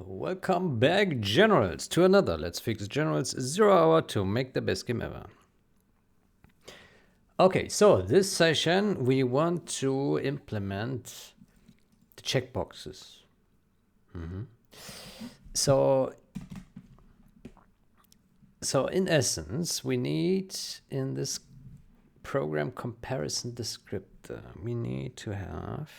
Welcome back, Generals, to another Let's Fix Generals 0 hour to make the best game ever. Okay, so this session we want to implement the checkboxes. So in essence, we need in this program comparison descriptor, we need to have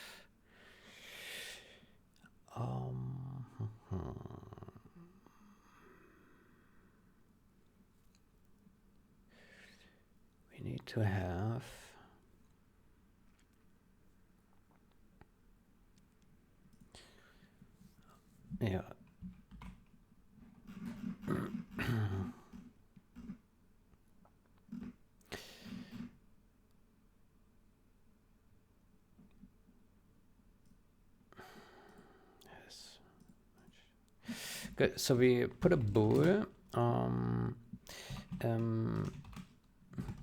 yeah. Yes. Good. So we put a bool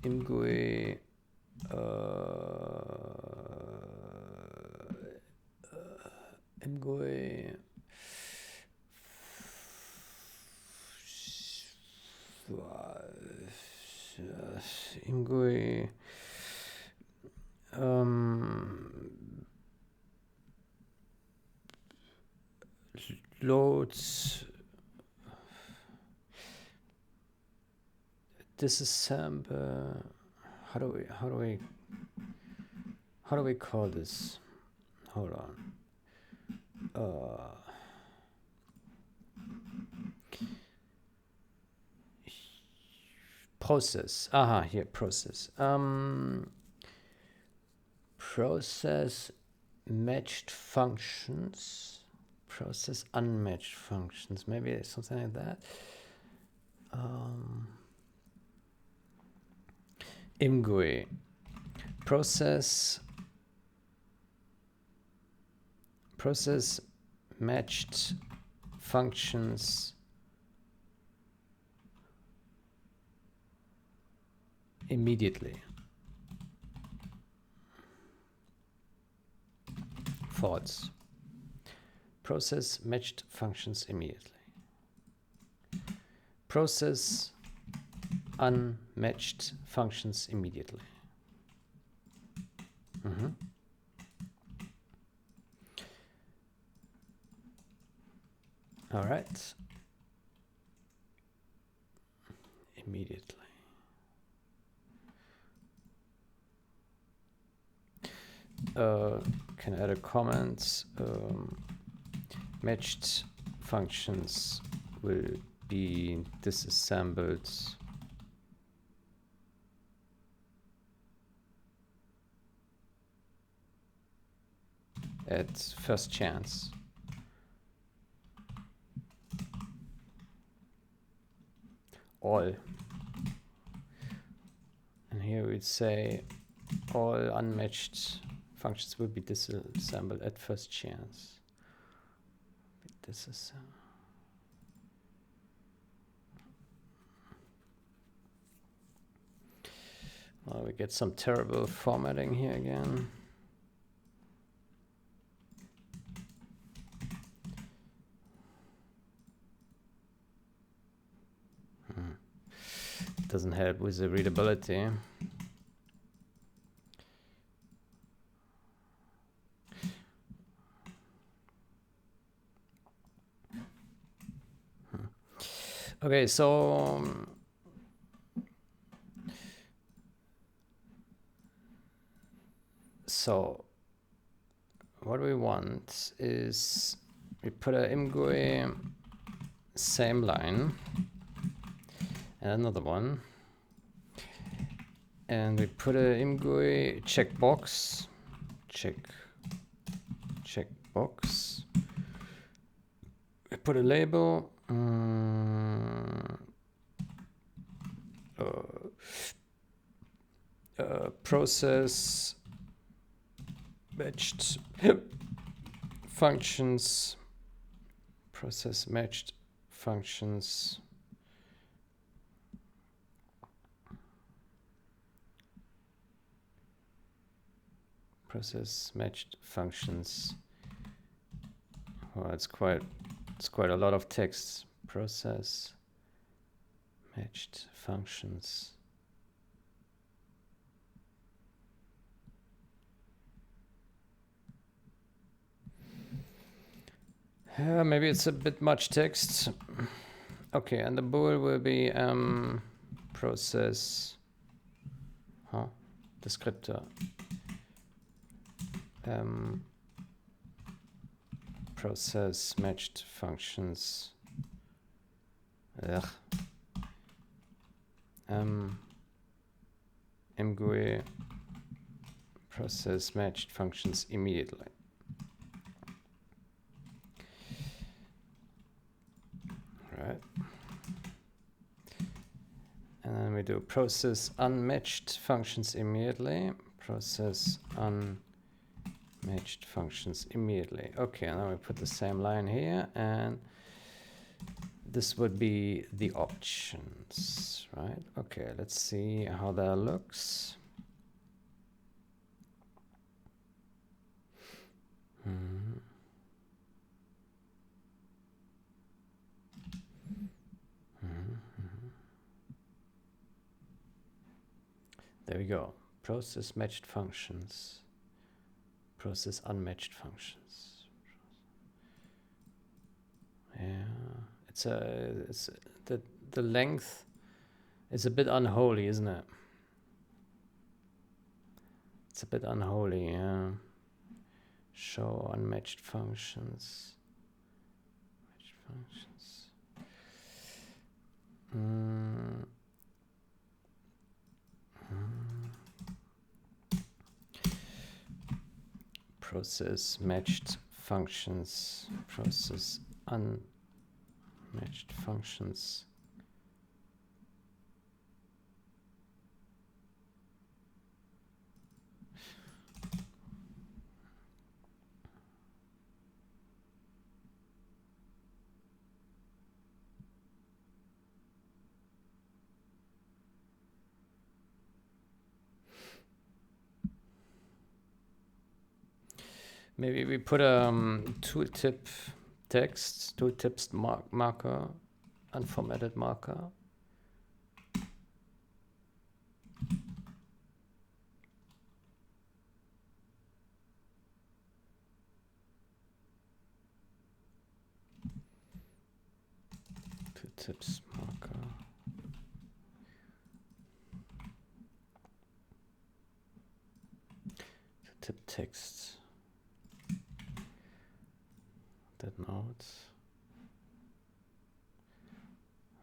imgui imgui imgui loads disassemble. How do we call this? Hold on. Process. Aha, here, process. Process matched functions. Process unmatched functions. Maybe something like that. ImGUI. Process matched functions immediately. False. Process matched functions immediately. Process unmatched functions immediately. All right. Immediately. Can add a comment. Matched functions will be disassembled at first chance. All. And here we'd say all unmatched functions will be disassembled at first chance. Well, we get some terrible formatting here again. Doesn't help with the readability. Okay, so what we want is we put a imgui same line and another one, and we put a imgui checkbox checkbox. We put a label. Process matched functions. Process matched functions. Process matched functions. Well, it's quite It's quite a lot of text. Process matched functions. Maybe it's a bit much text. Okay, and the bool will be process descriptor process matched functions mgui process matched functions immediately. Right. And then we do process unmatched functions immediately. Process unmatched functions immediately. Okay, and then we put the same line here, and this would be the options, right? Okay, let's see how that looks. There we go. Process matched functions. Process unmatched functions. Yeah, it's the length is a bit unholy, isn't it? It's a bit unholy, yeah. Show unmatched functions. Matched functions. Process matched functions. Process unmatched functions. Maybe we put a tooltip text, tooltips marker, unformatted marker. Tooltips marker. Tooltip text. That notes.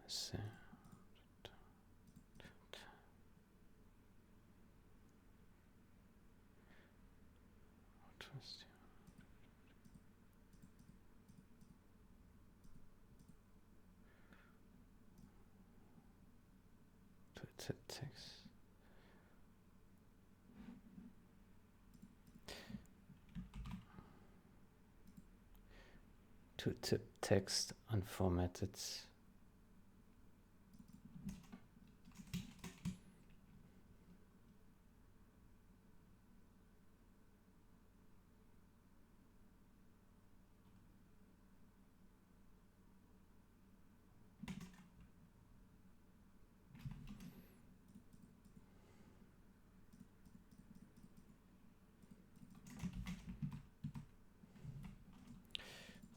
Let's see. Tooltip text. Tooltip text unformatted.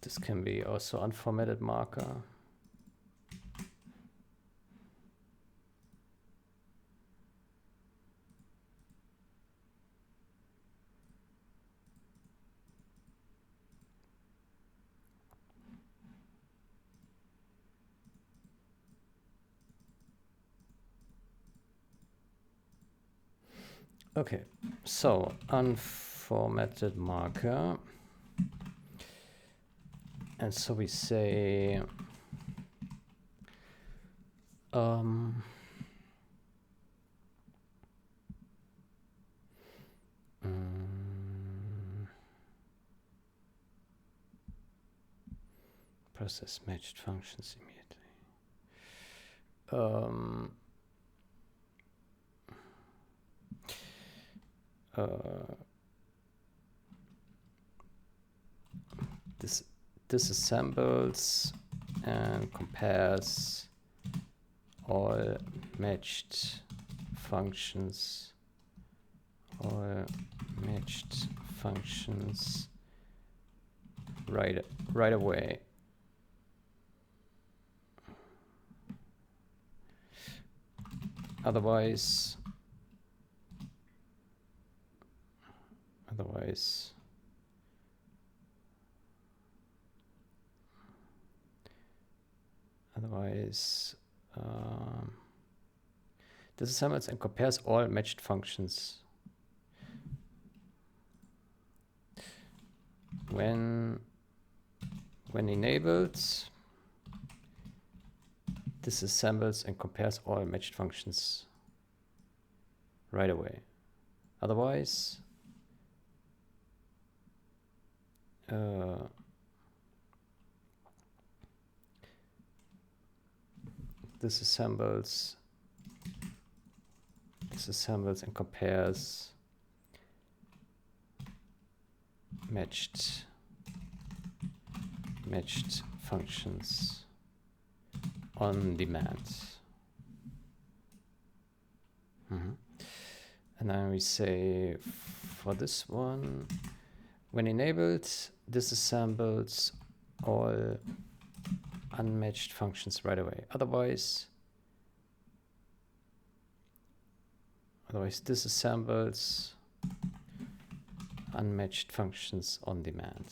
This can be also unformatted marker. Okay, so unformatted marker. And so we say process matched functions immediately. disassembles and compares all matched functions, right away. Otherwise disassembles and compares all matched functions when enabled. Disassembles and compares all matched functions right away. Otherwise, disassembles and compares matched functions on demand. And then we say for this one, when enabled, disassembles all unmatched functions right away. Otherwise disassembles unmatched functions on demand.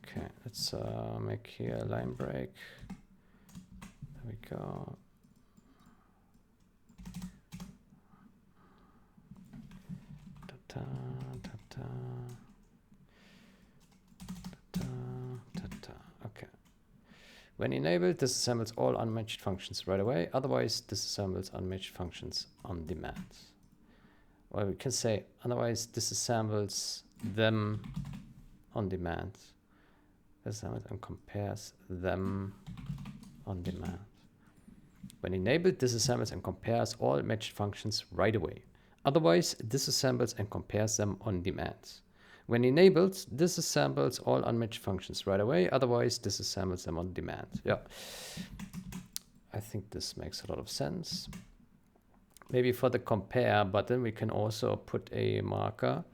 Okay, let's make here a line break. There we go. Ta-ta, ta-ta, ta-ta, ta-ta. Okay. When enabled, disassembles all unmatched functions right away. Otherwise, disassembles unmatched functions on demand. Or we can say otherwise disassembles them on demand. Disassembles and compares them on demand. When enabled, disassembles and compares all matched functions right away. Otherwise, disassembles and compares them on demand. When enabled, disassembles all unmatched functions right away. Otherwise, disassembles them on demand. Yeah, I think this makes a lot of sense. Maybe for the compare button, we can also put a marker.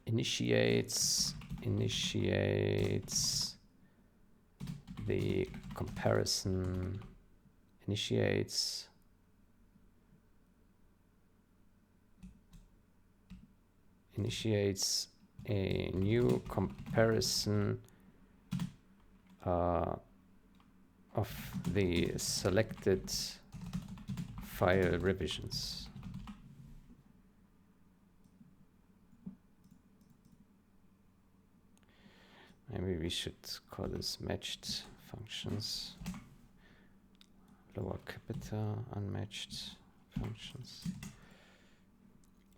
Initiates the comparison. Initiates a new comparison of the selected file revisions. Maybe we should call this matched functions. Lower capital, unmatched functions.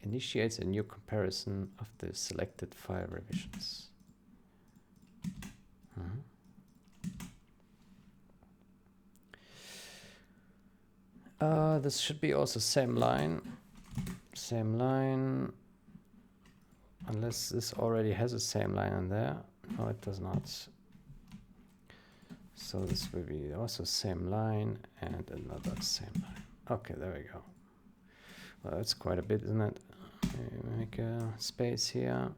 Initiates a new comparison of the selected file revisions. This should be also same line, unless this already has a same line in there. No, it does not. So this will be also same line and another same line. Okay, there we go. Well, that's quite a bit, isn't it? Make a space here.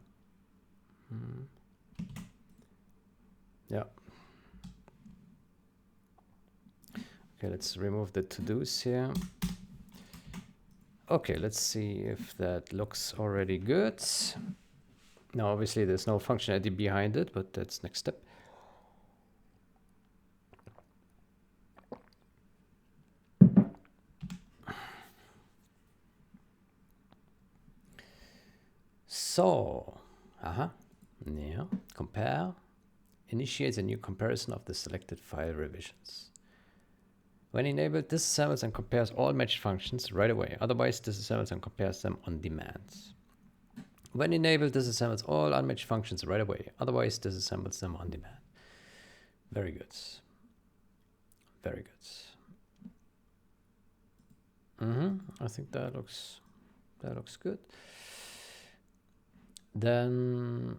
Yeah. Okay, let's remove the to-dos here. Okay, let's see if that looks already good. Now, obviously, there's no functionality behind it, but that's next step. So, yeah, compare, initiates a new comparison of the selected file revisions. When enabled, disassembles and compares all matched functions right away. Otherwise, disassembles and compares them on demand. When enabled, disassembles all unmatched functions right away. Otherwise, disassembles them on demand. Very good. Very good. I think that looks that looks good. Then,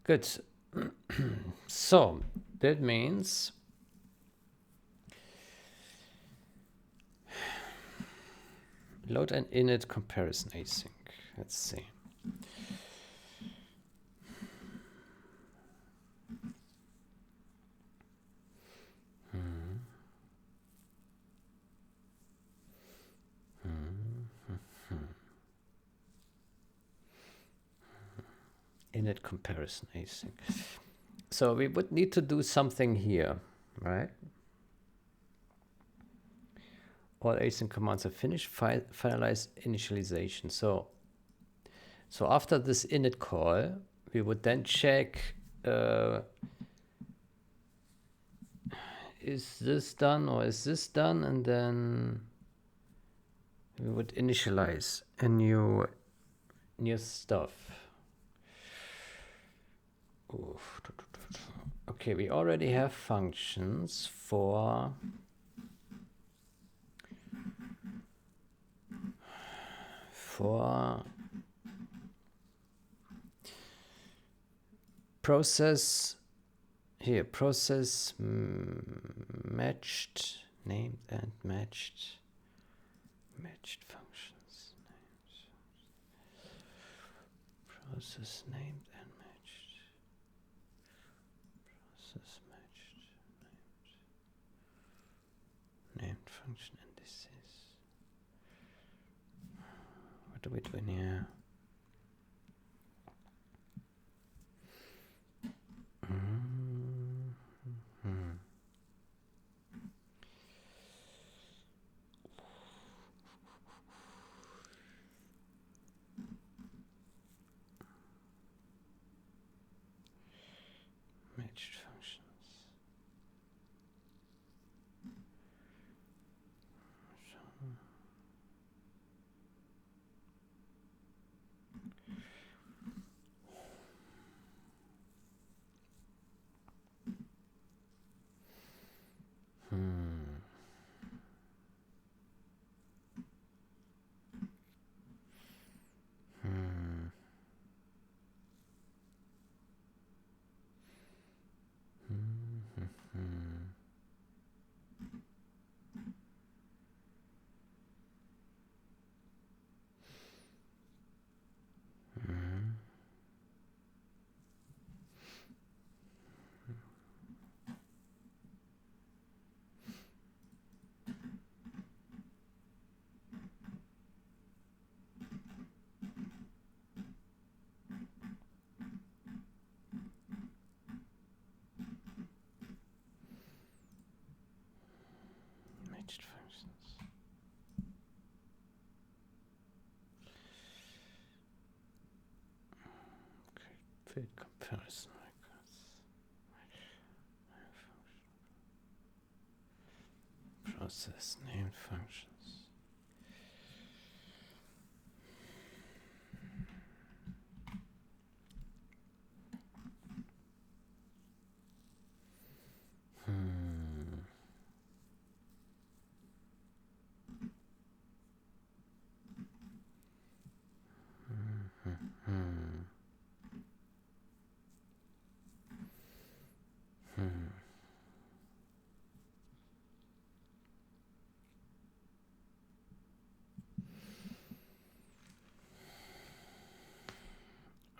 good. So that means load an init comparison async. Let's see. Init comparison async. So we would need to do something here, right? All async commands are finished. Finalize initialization. So after this init call, we would then check, is this done or is this done? And then we would initialize a new stuff. Oof. Okay, we already have functions for process here, process matched, named and matched functions, process named and matched, process matched, named function indices. What are we doing here? Matched functions. Matched functions. Okay, fit comparison records. Process named functions.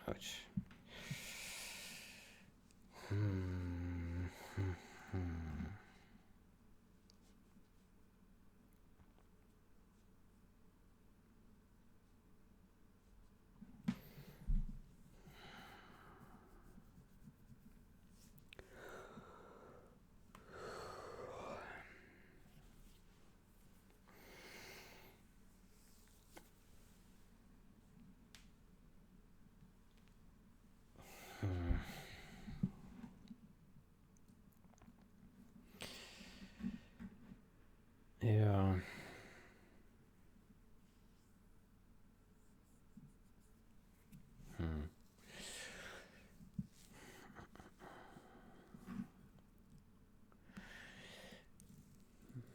Ouch. Yeah.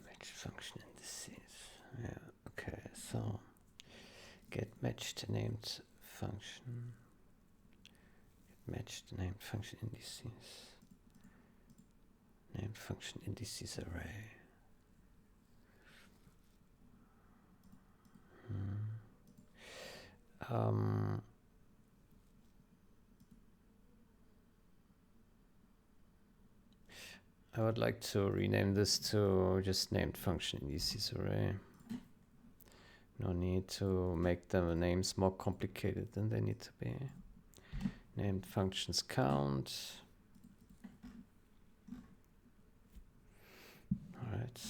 Matched function indices. Yeah, okay, so get matched named function. Get matched named function indices. Named function indices array. I would like to rename this to just named function indices array. No need to make the names more complicated than they need to be. Named functions count. All right.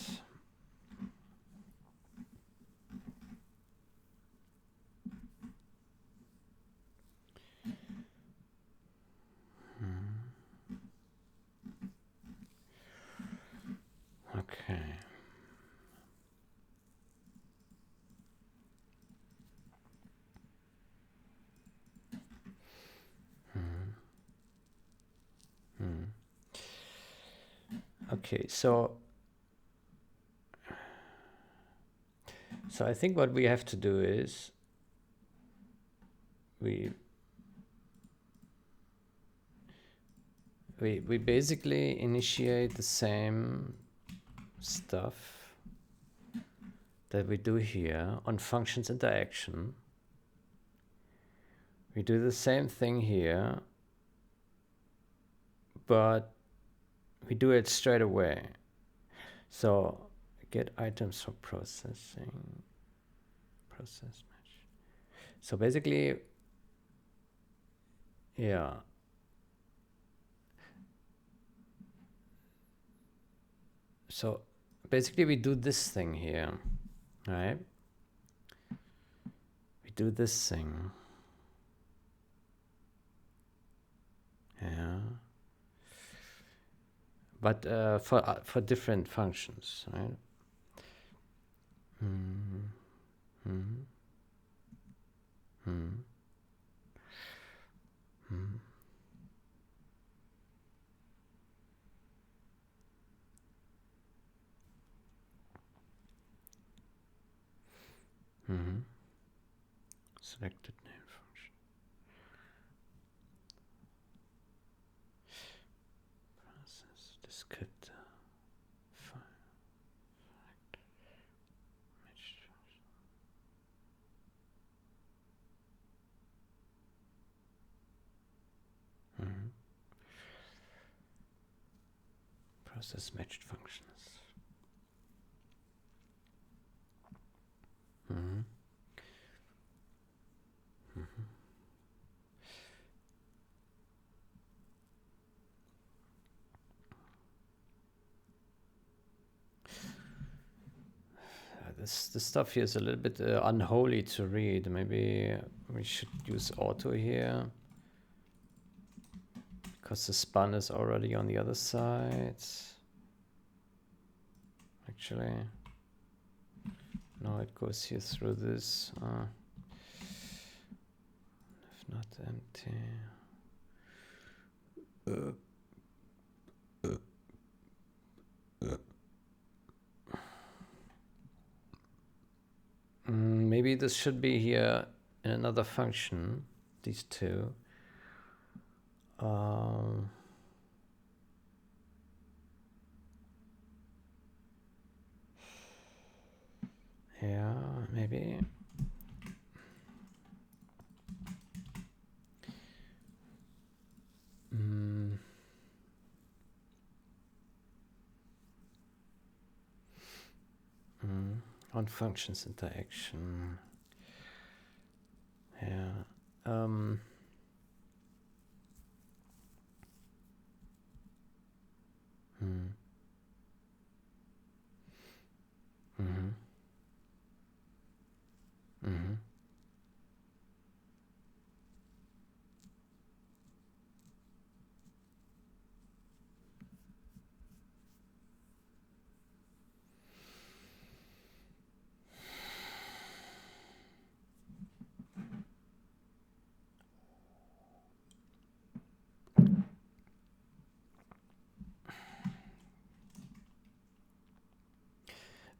Okay. Okay, so I think what we have to do is we basically initiate the same stuff that we do here on functions interaction. We do the same thing here, but we do it straight away. So get items for processing, process match. So basically, yeah. So basically we do this thing here, right? We do this thing. Yeah. But for different functions, right? Selected name function. Process descriptor. File. Matched function. Process matched functions. This stuff here is a little bit unholy to read. Maybe we should use auto here, because the span is already on the other side. Actually, no, it goes here through this. If not empty. Maybe this should be here in another function, these two. Yeah, maybe. On functions interaction. Yeah.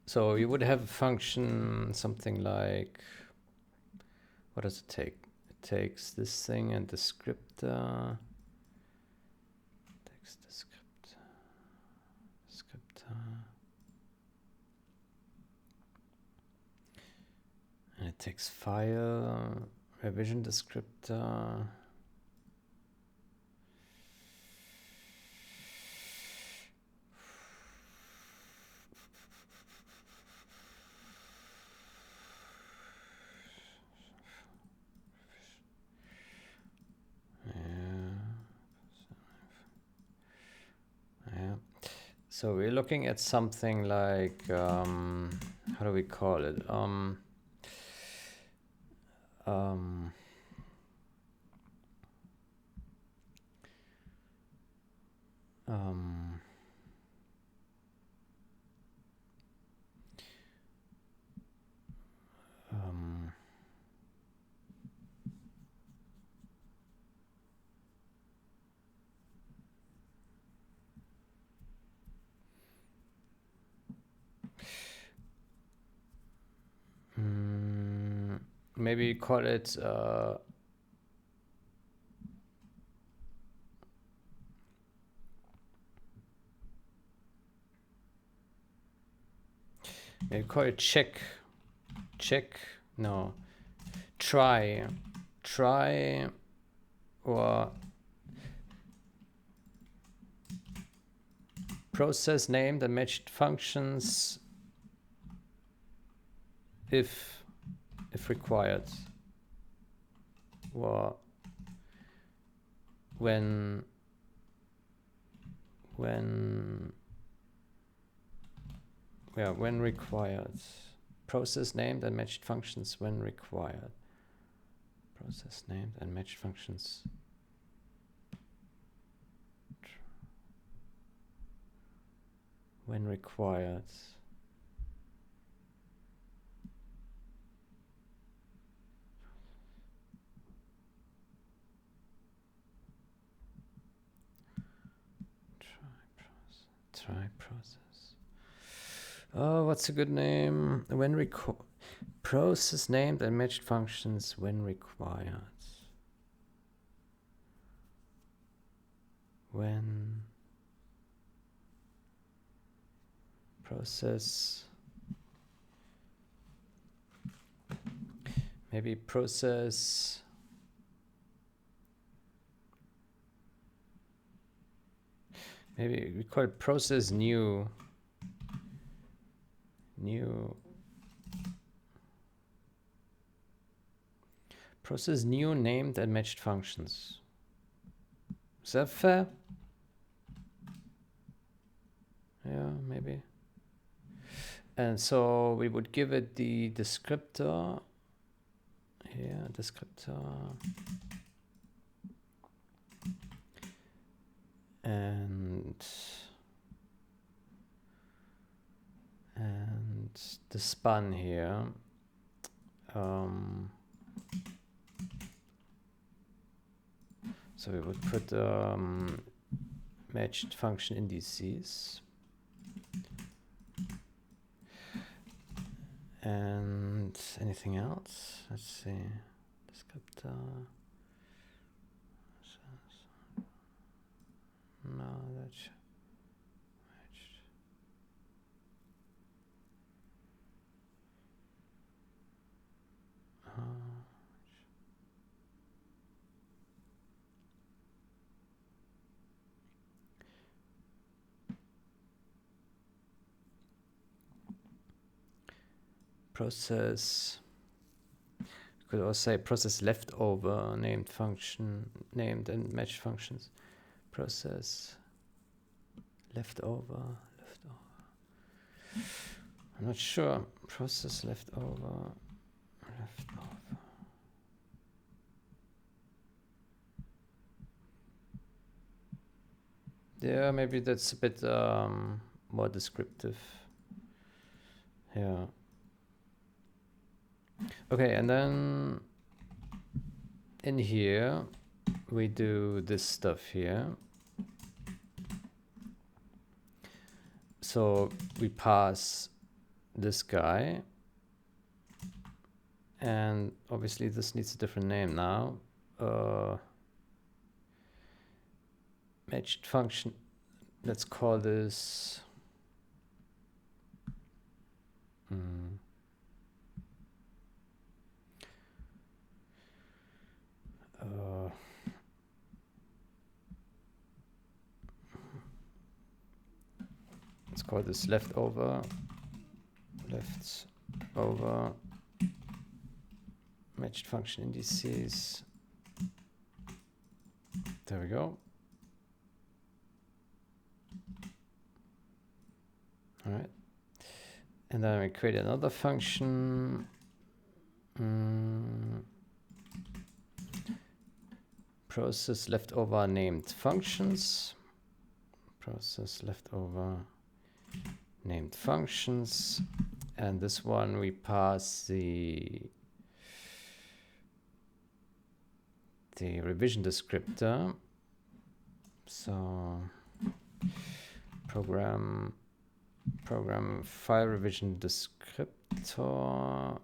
So you would have a function something like, what does it take? It takes this thing and descriptor. Takes descriptor. And it takes file, revision descriptor. Yeah. So we're looking at something like, how do we call it? Maybe call it maybe call it check, no, try, or process name the matched functions if required, or when required. Process named and matched functions when required. Process named and matched functions. When required. Try process. Oh, what's a good name? When process named and matched functions when required. When process, maybe process maybe we call it process new process new named and matched functions. Is that fair? Yeah, maybe. And so we would give it the descriptor here, descriptor, and the span here. So we would put matched function indices. And anything else? Let's see. Descriptor. No, that's matched. Process. You could also say process leftover named function, named and matched functions. Process leftover. I'm not sure. Process leftover. Yeah, maybe that's a bit more descriptive. Yeah. Okay, and then in here we do this stuff here. So we pass this guy. And obviously this needs a different name now. Matched function. Let's call this let's call this leftover matched function indices. There we go. All right. And then we create another function. Process leftover named functions. Process leftover named functions. And this one we pass the revision descriptor. So program file revision descriptor.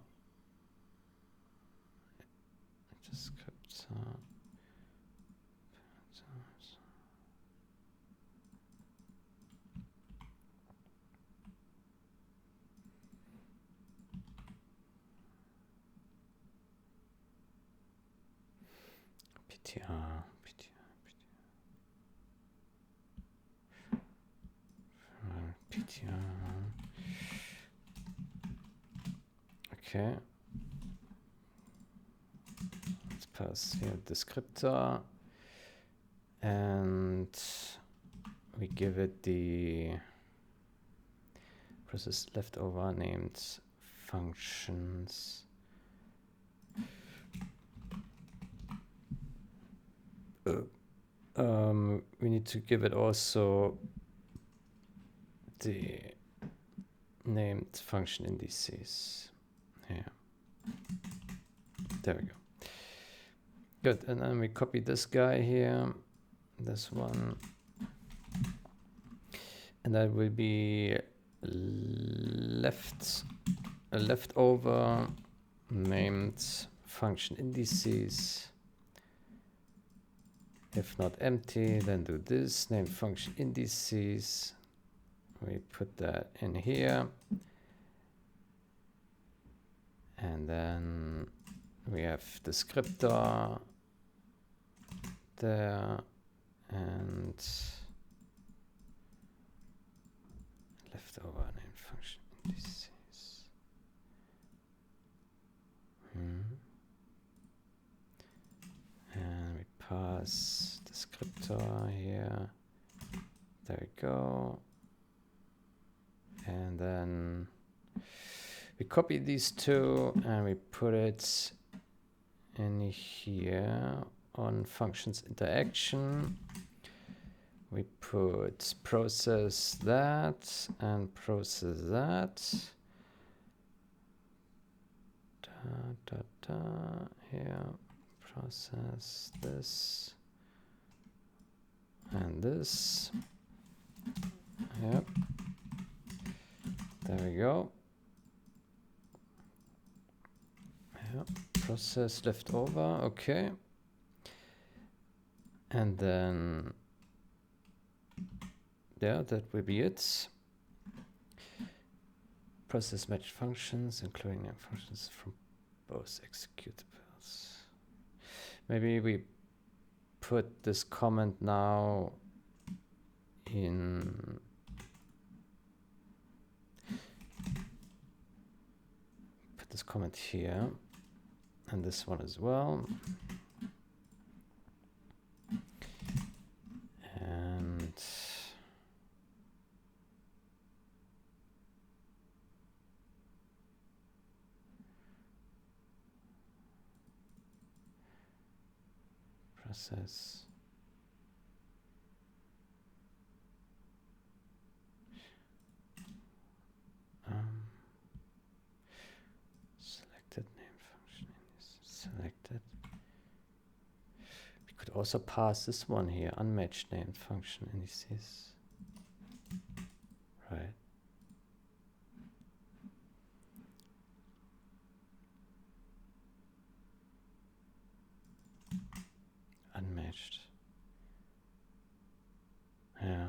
PTR. Okay. Let's pass here descriptor, and we give it the process leftover named functions. We need to give it also the named function indices. Yeah. There we go. Good. And then we copy this guy here, this one, and that will be leftover named function indices. If not empty, then do this, name function indices. We put that in here. And then we have descriptor there and leftover name function indices. And we pass descriptor here. There we go. And then we copy these two and we put it in here on functions interaction. We put process that and process that. Here, process this and this. Yep. There we go. Yep. Process leftover. Okay. And then, yeah, that will be it. Process match functions, including name functions from both executables. Maybe we put this comment now in this comment here and this one as well. And process selected name function is selected. We could also pass this one here, unmatched named function indices. Right. changed. Yeah.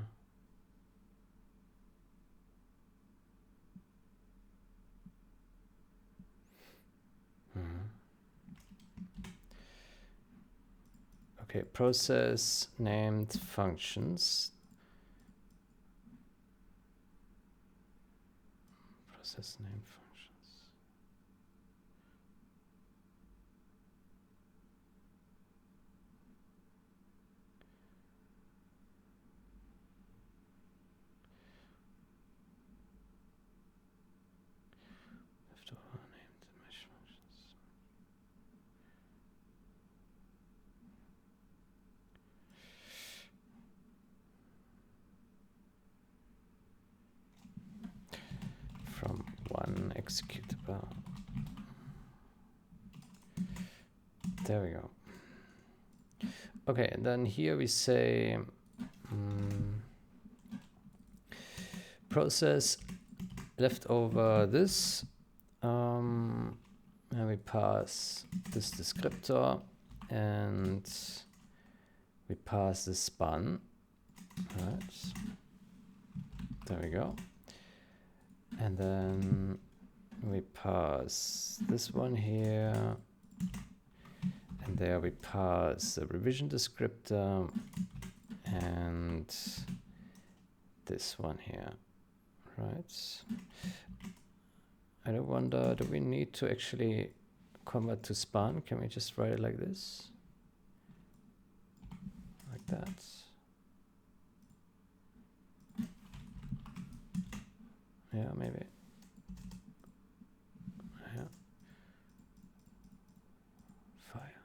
Okay, process named functions. Process named functions. Leftover named mesh functions. From one executable. There we go. Okay, and then here we say process leftover this, and we pass this descriptor, and we pass the span. Right. There we go. And then we pass this one here. And there we pass the revision descriptor and this one here, right? I don't wonder, do we need to actually convert to span? Can we just write it like this? Like that? Yeah, maybe. Yeah. Fire.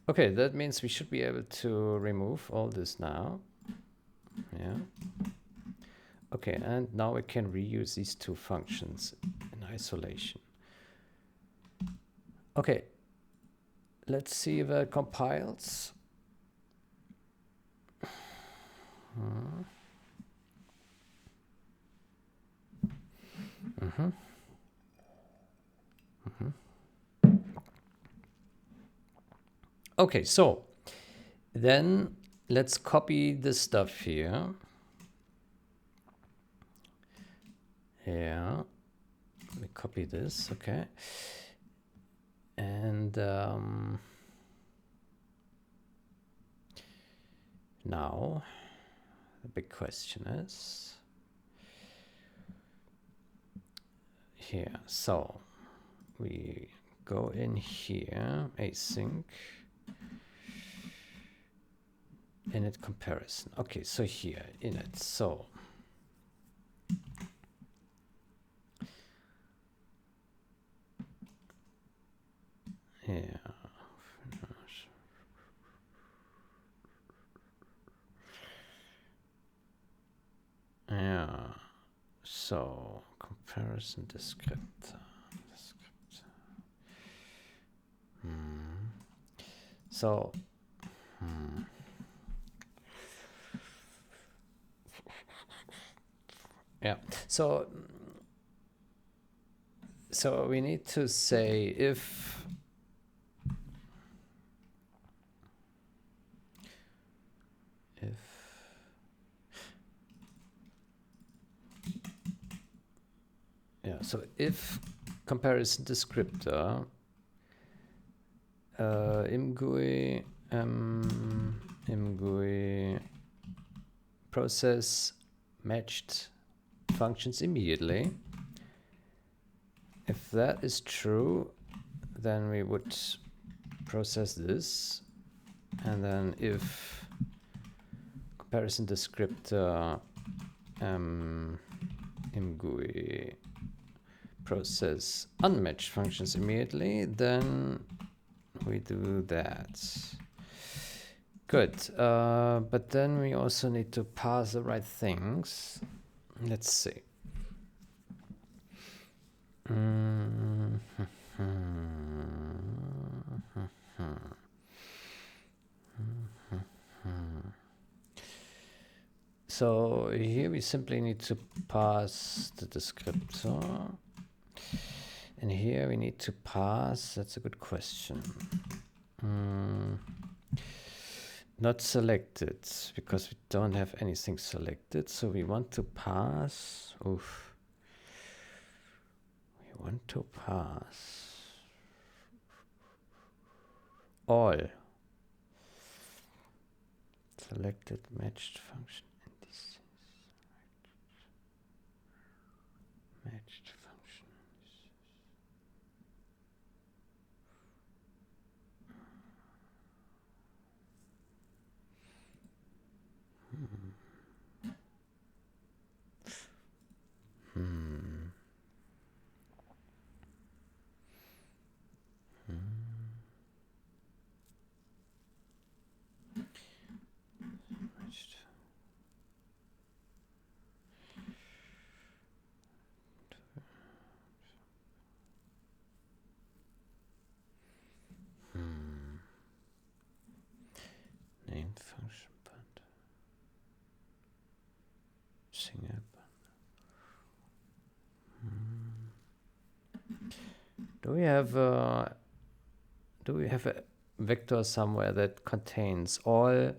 Okay, that means we should be able to remove all this now. Yeah. Okay, and now we can reuse these two functions in isolation. Okay, let's see if it compiles. Okay, so then let's copy this stuff here. Yeah, we copy this, okay. And now the big question is here. So we go in here, async, init comparison. Okay, so here, init, so yeah. Yeah, so comparison descriptor. So yeah, so we need to say if yeah, so if comparison descriptor imgui process matched functions immediately. If that is true, then we would process this, and then if comparison descriptor imgui process unmatched functions immediately, then we do that. Good, but then we also need to pass the right things. Let's see. So here we simply need to pass the descriptor. And here we need to pass, that's a good question. Not selected, because we don't have anything selected. So we want to pass, we want to pass all selected matched function indices. Matched function. Named function bundle. Single bundle. Do we have a vector somewhere that contains all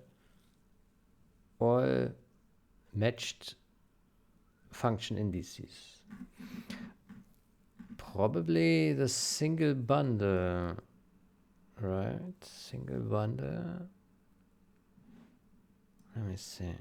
matched function indices? Probably the single bundle, right? Single bundle. Let me see.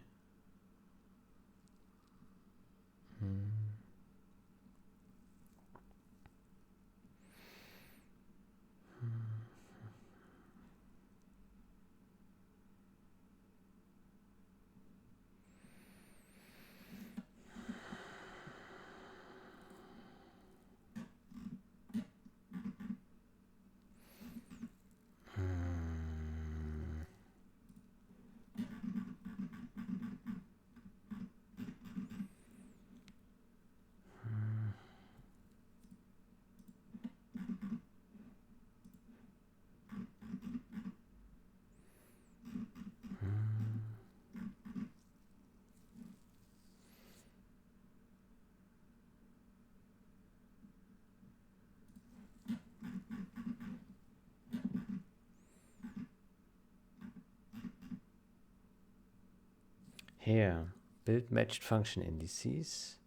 Here, build matched function indices.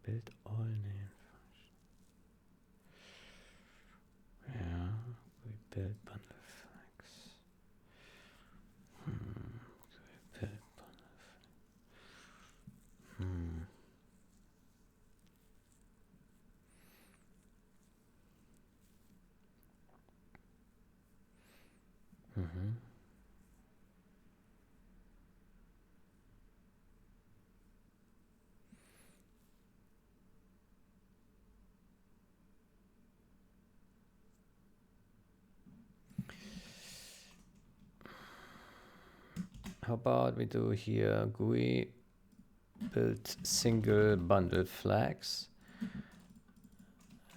Build all named function. Yeah, we build bundle flags. We build bundle flags. How about we do here GUI build single bundle flags,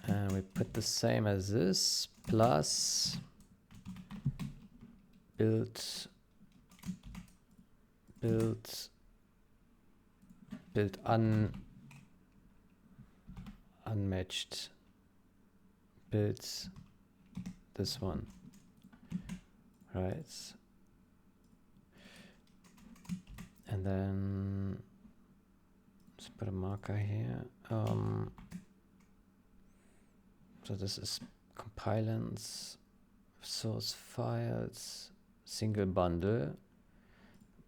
and we put the same as this plus build unmatched builds this one, right? And then let's put a marker here. So this is compilants, source files, single bundle.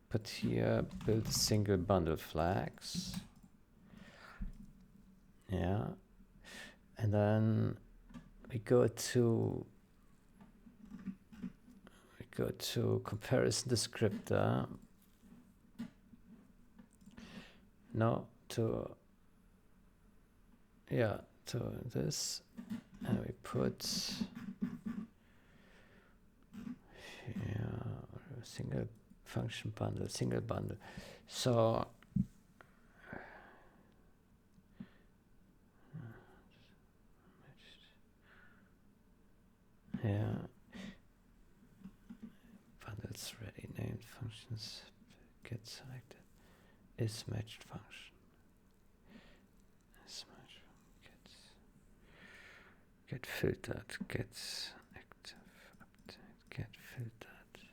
Put here build single bundle flags. Yeah. And then we go to comparison descriptor. No, to this, and we put here single function bundle, single bundle. So yeah, bundles ready, named functions. get selected, is matched function, is matched, get filtered, get active, update, get filtered, get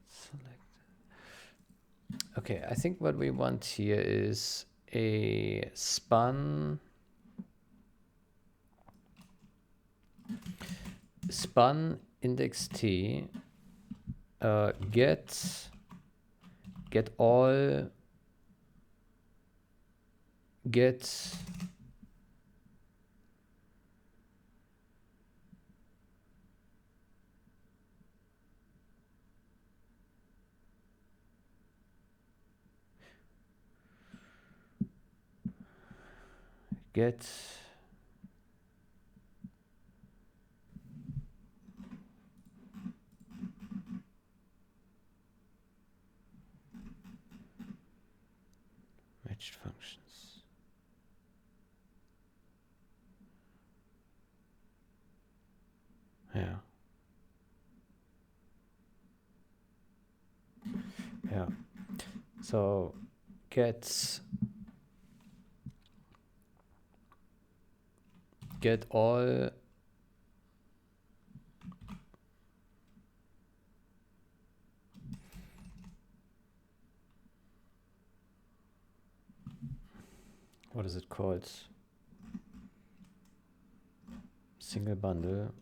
selected. Okay, I think what we want here is a span index t get all get matched functions. Yeah. Yeah. So get all what is it called? Single bundle.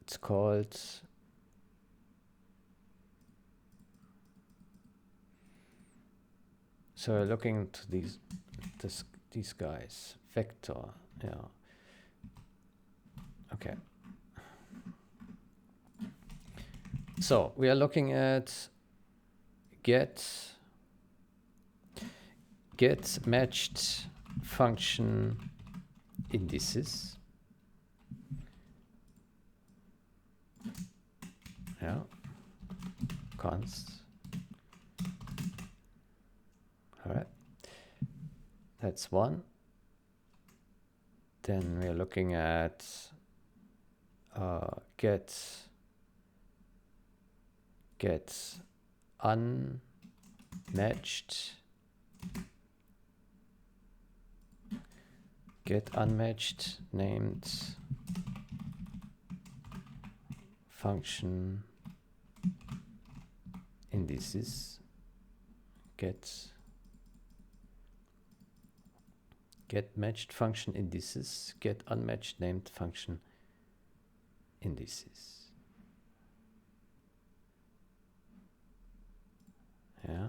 It's called so looking to these guys. Vector. Yeah. Okay. So we are looking at get matched function indices. Yeah. Const. All right. That's one. Then we're looking at get unmatched named function indices. Get matched function indices, get unmatched named function indices. Yeah.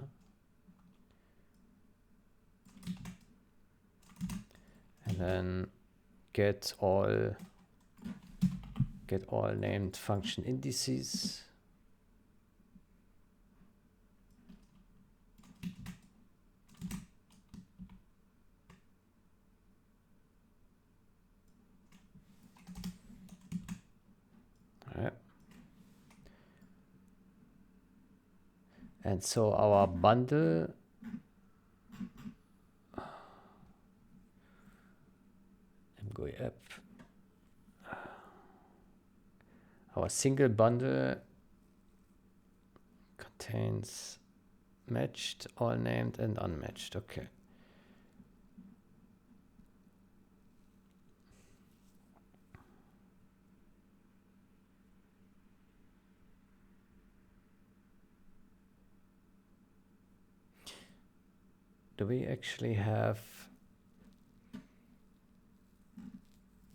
And then get all named function indices. All right. And so our bundle I'm going up. Our single bundle contains matched, all named, and unmatched. Okay. Do we actually have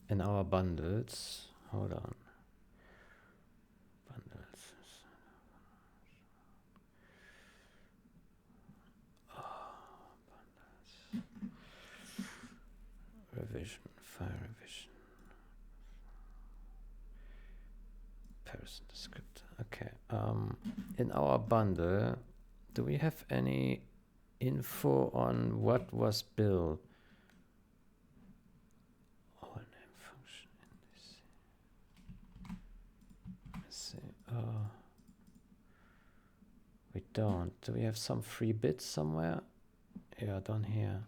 in our bundles? Hold on. Bundles. Bundles. Revision, file revision. Person descriptor. Okay. In our bundle, do we have any info on what was built? All name function in this. Let's see. We don't. Do we have some free bits somewhere? Yeah, down here.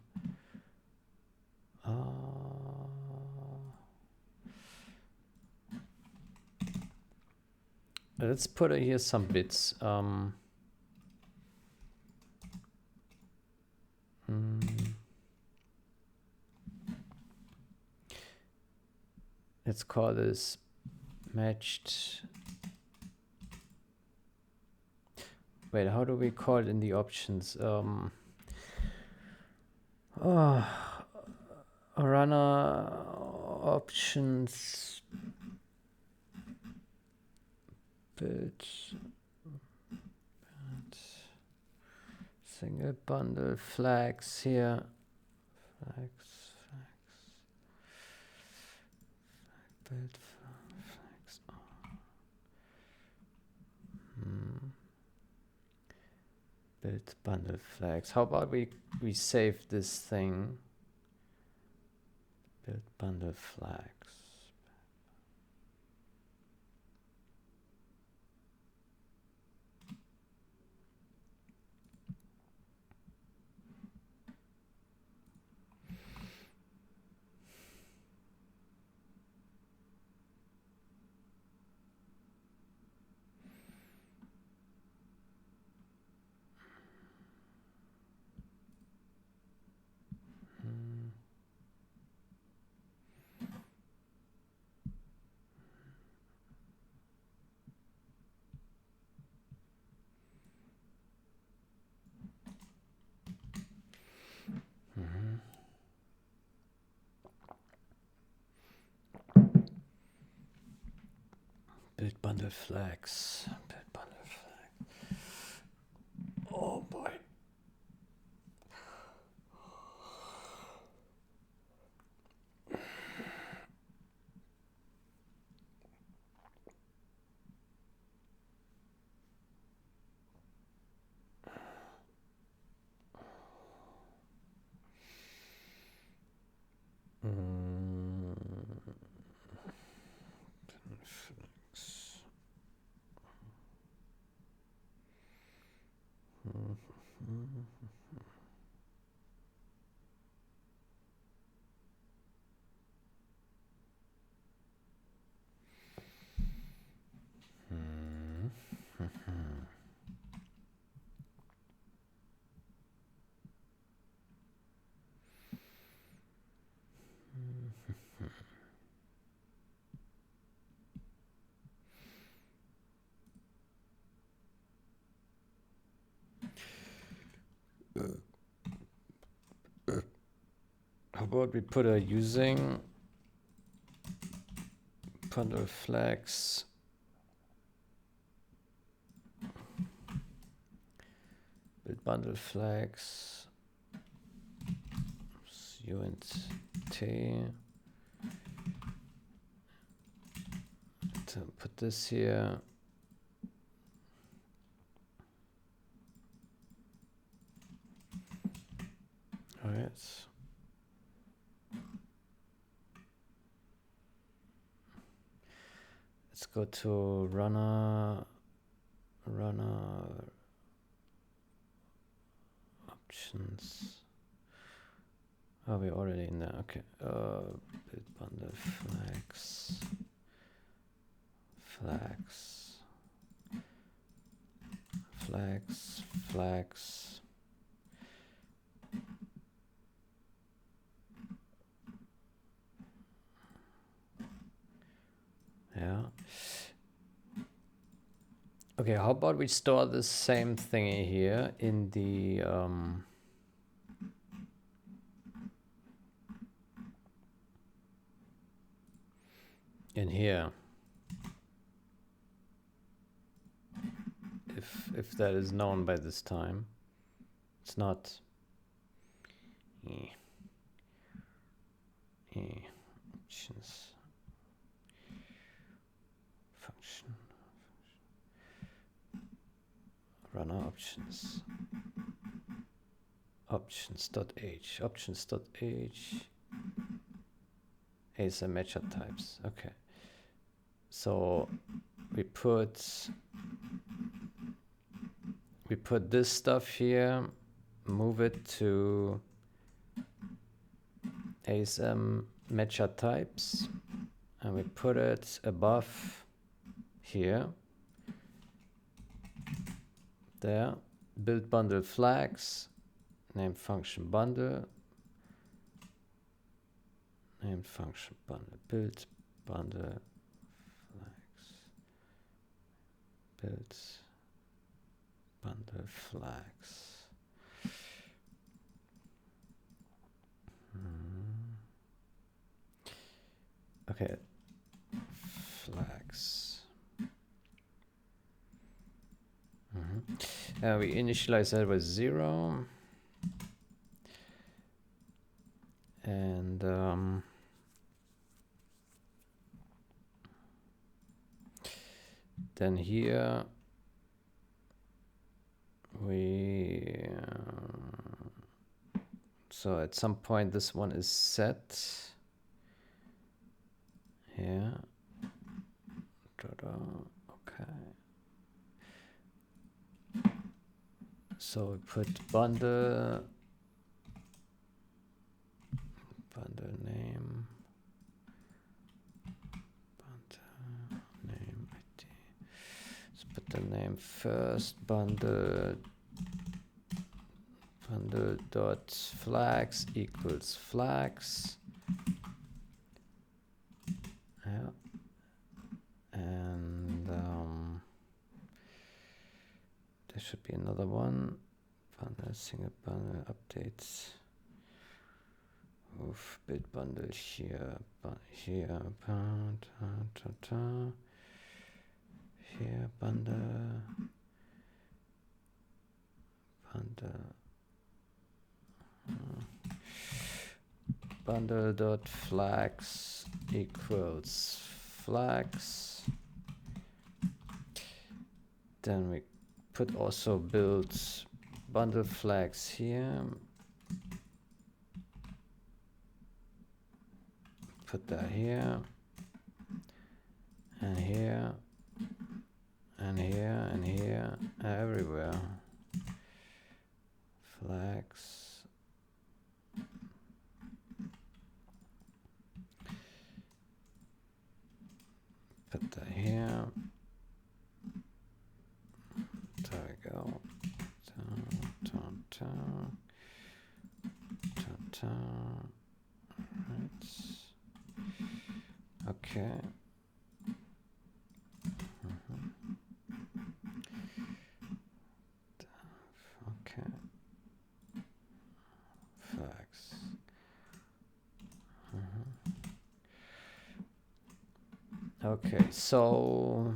Let's put here some bits. Let's call this matched. Wait, how do we call it in the options? Runner options build single bundle flags here. Flags. Build flags. Build bundle flags. How about we save this thing? Build bundle flags. Build bundle flags. Build bundle flag. Oh boy. How about we put a using bundle flags build bundle flags unt to put this here. All right. Let's go to runner options. Oh, we're already in there. Okay. Build bundle flags. Yeah. Okay, how about we store the same thingy here in the in here. If that is known by this time. It's not options function runner options.h asm matcher types. Okay, so we put this stuff here, move it to asm matcher types, and we put it above here, there. Build bundle flags, named function bundle, named function bundle, build bundle flags, build bundle flags. Okay, flags. We initialize that with 0. And then here we so at some point this one is set here. Okay. So we put bundle name, bundle name ID. Let's put the name first. Bundle dot flags equals flags. Yeah. And there should be another one. Bundle single bundle updates. Oof, build bundle here, here, here, bundle, bundle dot flags equals flags. Then we put also build bundle flags here. Put that here, and here, and here, and here, everywhere. Flags. Put that here. There we go. Right. Okay. Okay. Flags. Okay, so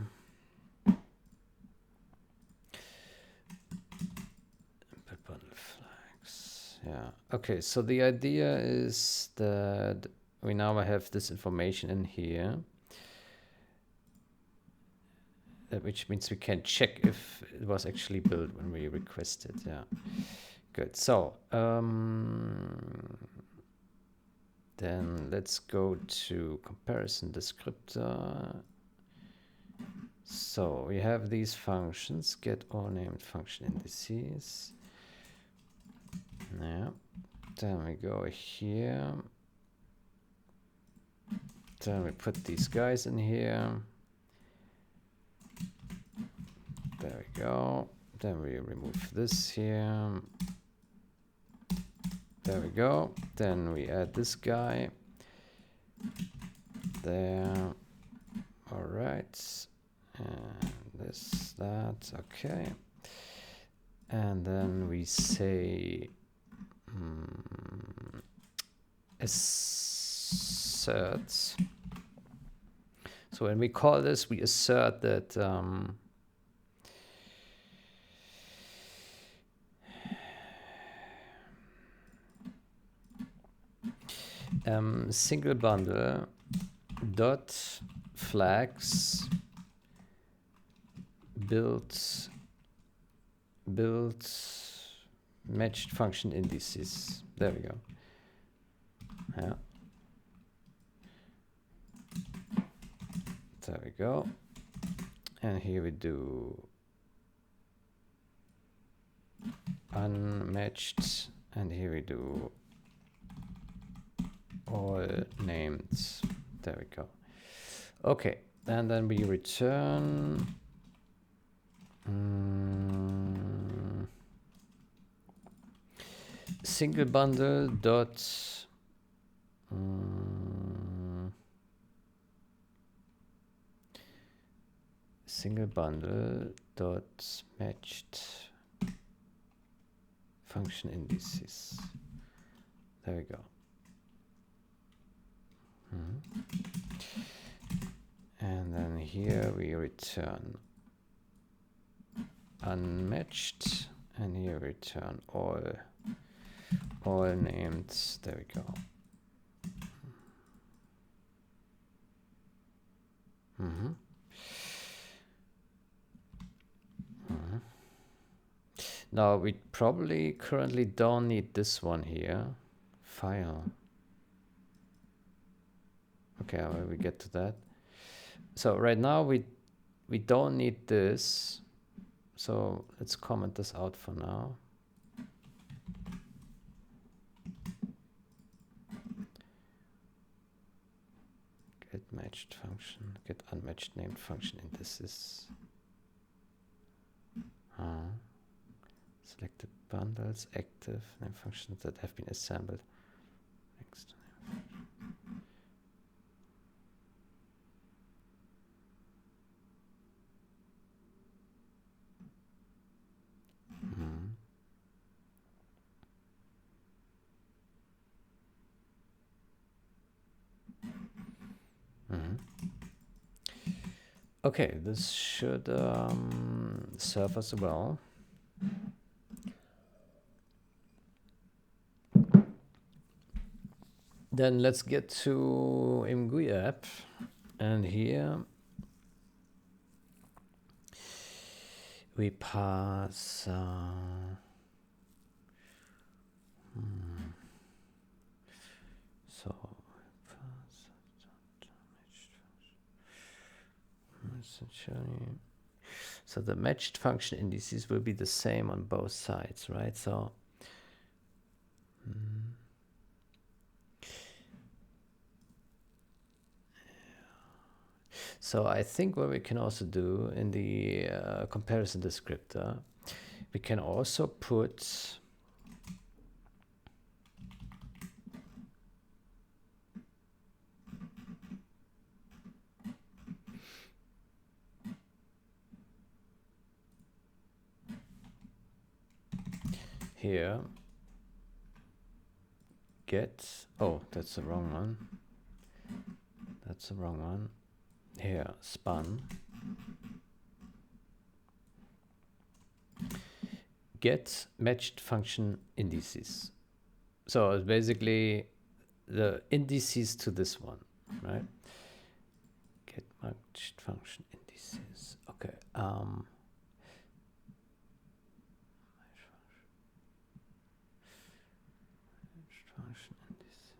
bundle flags. Yeah. Okay, so the idea is that we now have this information in here, which means we can check if it was actually built when we request it. Yeah, good. So then let's go to comparison descriptor. So we have these functions, get all named function indices. Yeah. Then we go here. Then we put these guys in here. There we go. Then we remove this here. There we go. Then we add this guy. There. All right. And this, that. Okay. And then we say assert. So when we call this, we assert that single bundle dot flags build matched function indices. There we go. Yeah. There we go. And here we do unmatched, and here we do all named. There we go. Okay, and then we return single bundle dot single bundle dot matched function indices. There we go. And then here we return unmatched, and here we return all named. There we go. Now we probably currently don't need this one here. File. Okay, well, we get to that. So right now we don't need this. So let's comment this out for now. Get matched function, get unmatched named function indices. Selected bundles, active, name functions that have been assembled. Next. Okay, this should serve us well. Then let's get to ImGUI app, and here we pass so the matched function indices will be the same on both sides, right? So so I think what we can also do in the comparison descriptor, we can also put here get, oh, that's the wrong one. That's the wrong one. Here, span. Get matched function indices. So it's basically the indices to this one, right? Get matched function indices. Okay. Matched function indices.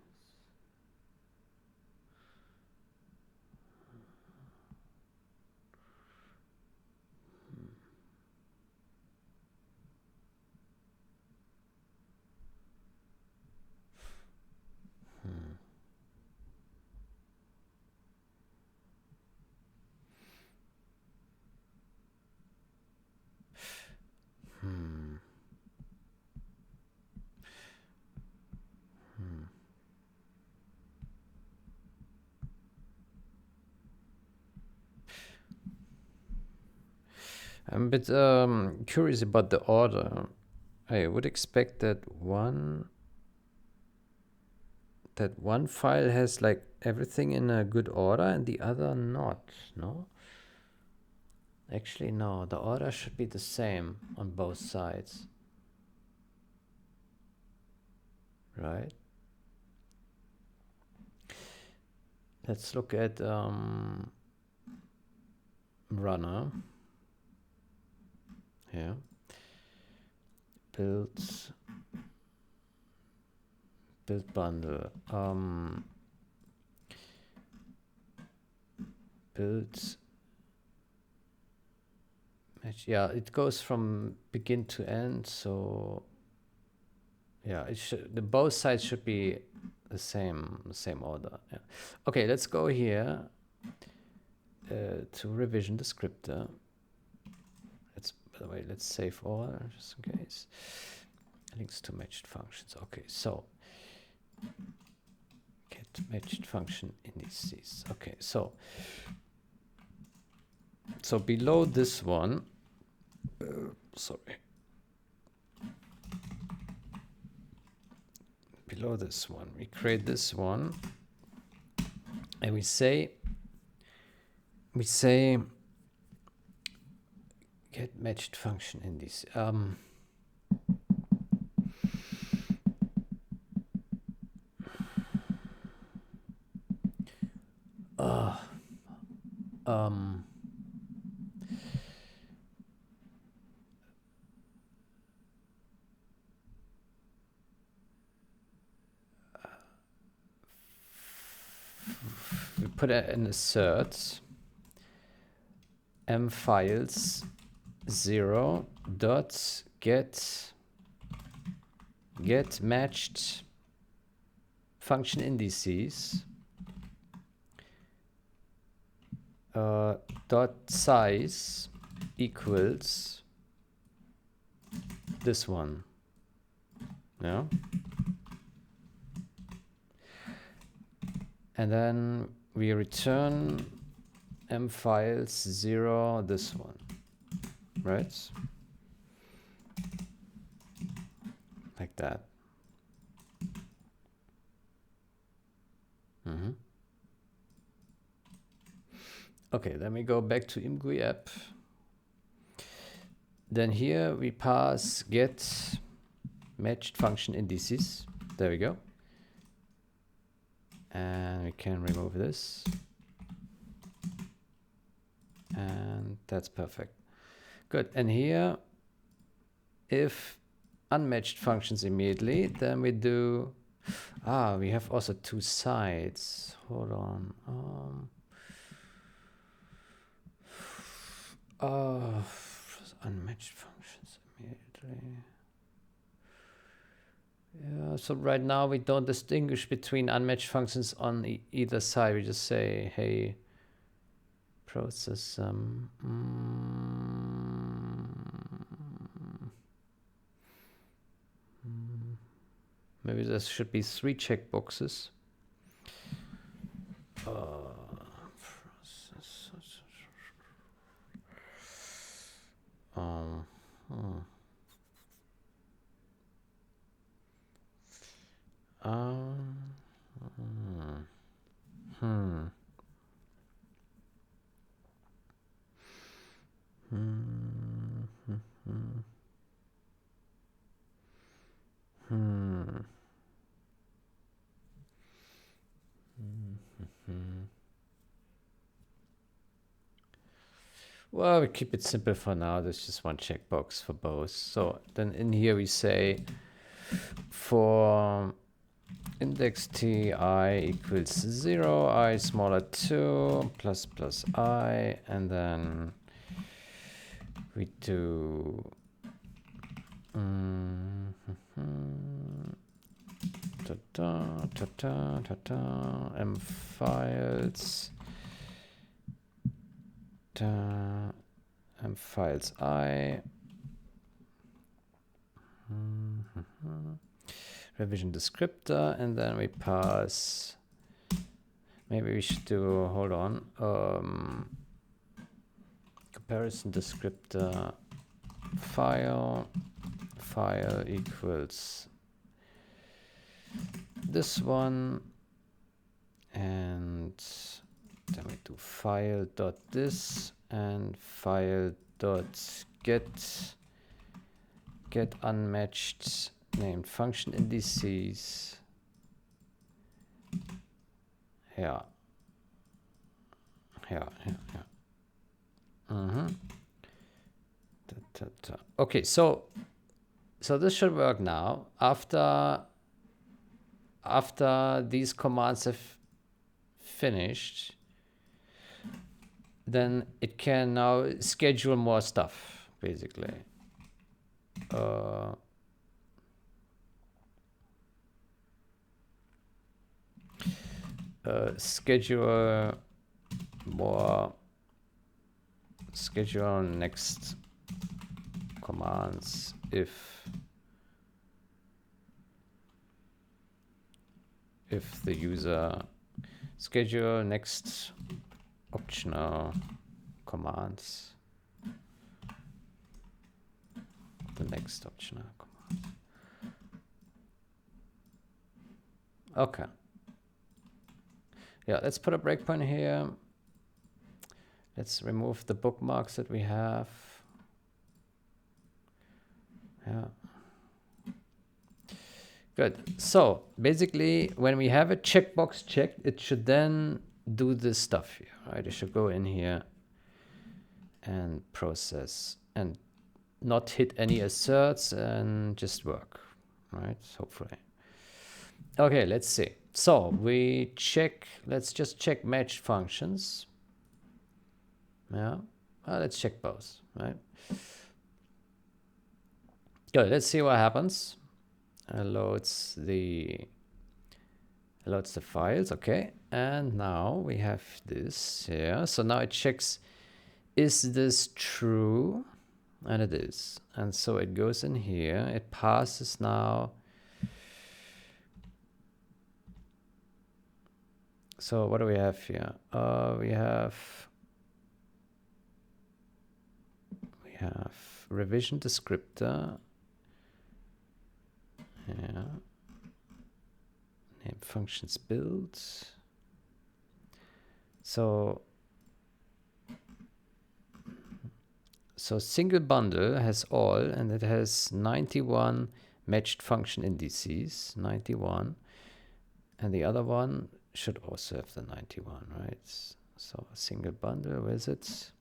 I'm a bit curious about the order. I would expect that one file has like everything in a good order and the other not, no? Actually, no, the order should be the same on both sides. Right? Let's look at runner. Here. Build bundle. Build match. Yeah, it goes from begin to end. So yeah, it should, the both sides should be the same order. Yeah. Okay, let's go here to revision descriptor. By the way, let's save all just in case. links to matched functions. Okay, so get matched function indices. Okay, so below this one, sorry, below this one, we create this one, and we say get matched function indices. We put it in assert mfiles 0 dot get matched function indices dot size equals this one. Yeah. And then we return mfiles 0 this one, right? Like that. Okay, then we go back to imgui app. Then here we pass get matched function indices. There we go. And we can remove this. And that's perfect. Good. And here, if unmatched functions immediately, then we do, we have also two sides. Hold on. Unmatched functions immediately. Yeah, so right now we don't distinguish between unmatched functions on either side. We just say, hey, process maybe there should be 3 checkboxes. Well, we keep it simple for now. There's just one checkbox for both. So then in here we say for index t I equals 0, I smaller 2 plus plus I, and then we do mfiles mfiles I revision descriptor, and then we pass, maybe we should do, hold on, comparison descriptor file equals this one, and then we do file dot this and file dot get unmatched named function indices. Yeah. Okay, so this should work now. After these commands have finished, then it can now schedule more stuff, basically. Schedule next commands if if the user schedule next optional commands, the next optional command. Okay. Yeah, let's put a breakpoint here. Let's remove the bookmarks that we have. Yeah. Good. So basically, when we have a checkbox checked, it should then do this stuff here, right? It should go in here and process and not hit any asserts and just work, right? Hopefully. Okay, let's see. So we check, let's just check matched functions. Yeah, let's check both, right? Good, let's see what happens. Loads the files, okay. And now we have this here. So now it checks, is this true? And it is. And so it goes in here. It passes now. So what do we have here? We have revision descriptor. Yeah. Name functions build. So single bundle has all, and it has 91 matched function indices, 91. And the other one should also have the 91, right? So a single bundle, where is it?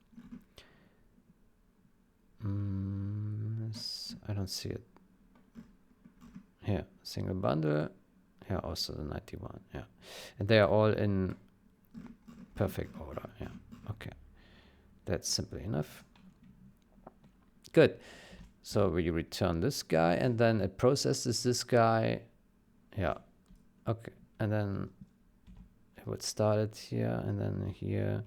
I don't see it. Here, single bundle. Here also the 91, yeah. And they are all in perfect order, yeah. Okay. That's simple enough. Good. So we return this guy, and then it processes this guy. Yeah. Okay. And then it would start it here, and then here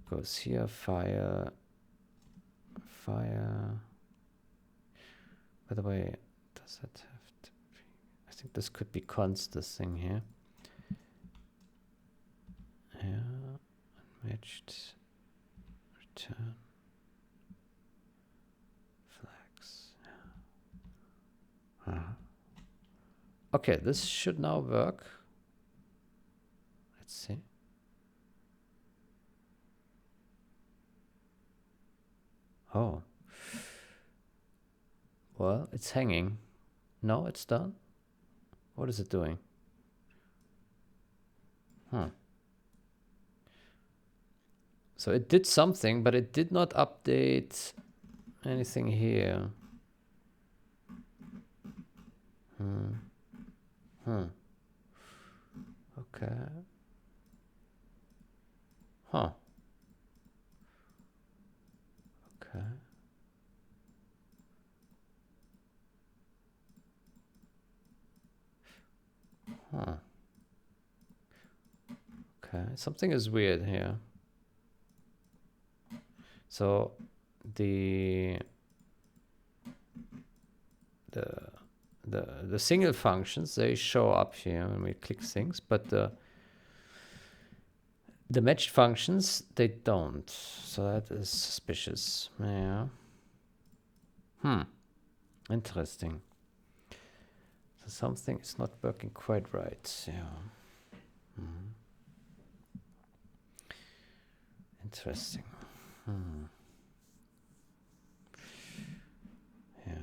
goes here, fire. By the way, does it have to be? I think this could be const, this thing here. Yeah. Unmatched. Return. Flags. Yeah. Okay, this should now work. Let's see. Oh. Well, it's hanging. No, it's done. What is it doing? So it did something, but it did not update anything here. Okay. Huh. Okay. Huh. Okay. Something is weird here. So the single functions, they show up here when we click things, but the matched functions, they don't. So that is suspicious. Yeah. Interesting. So something is not working quite right. Yeah. Interesting. Yeah.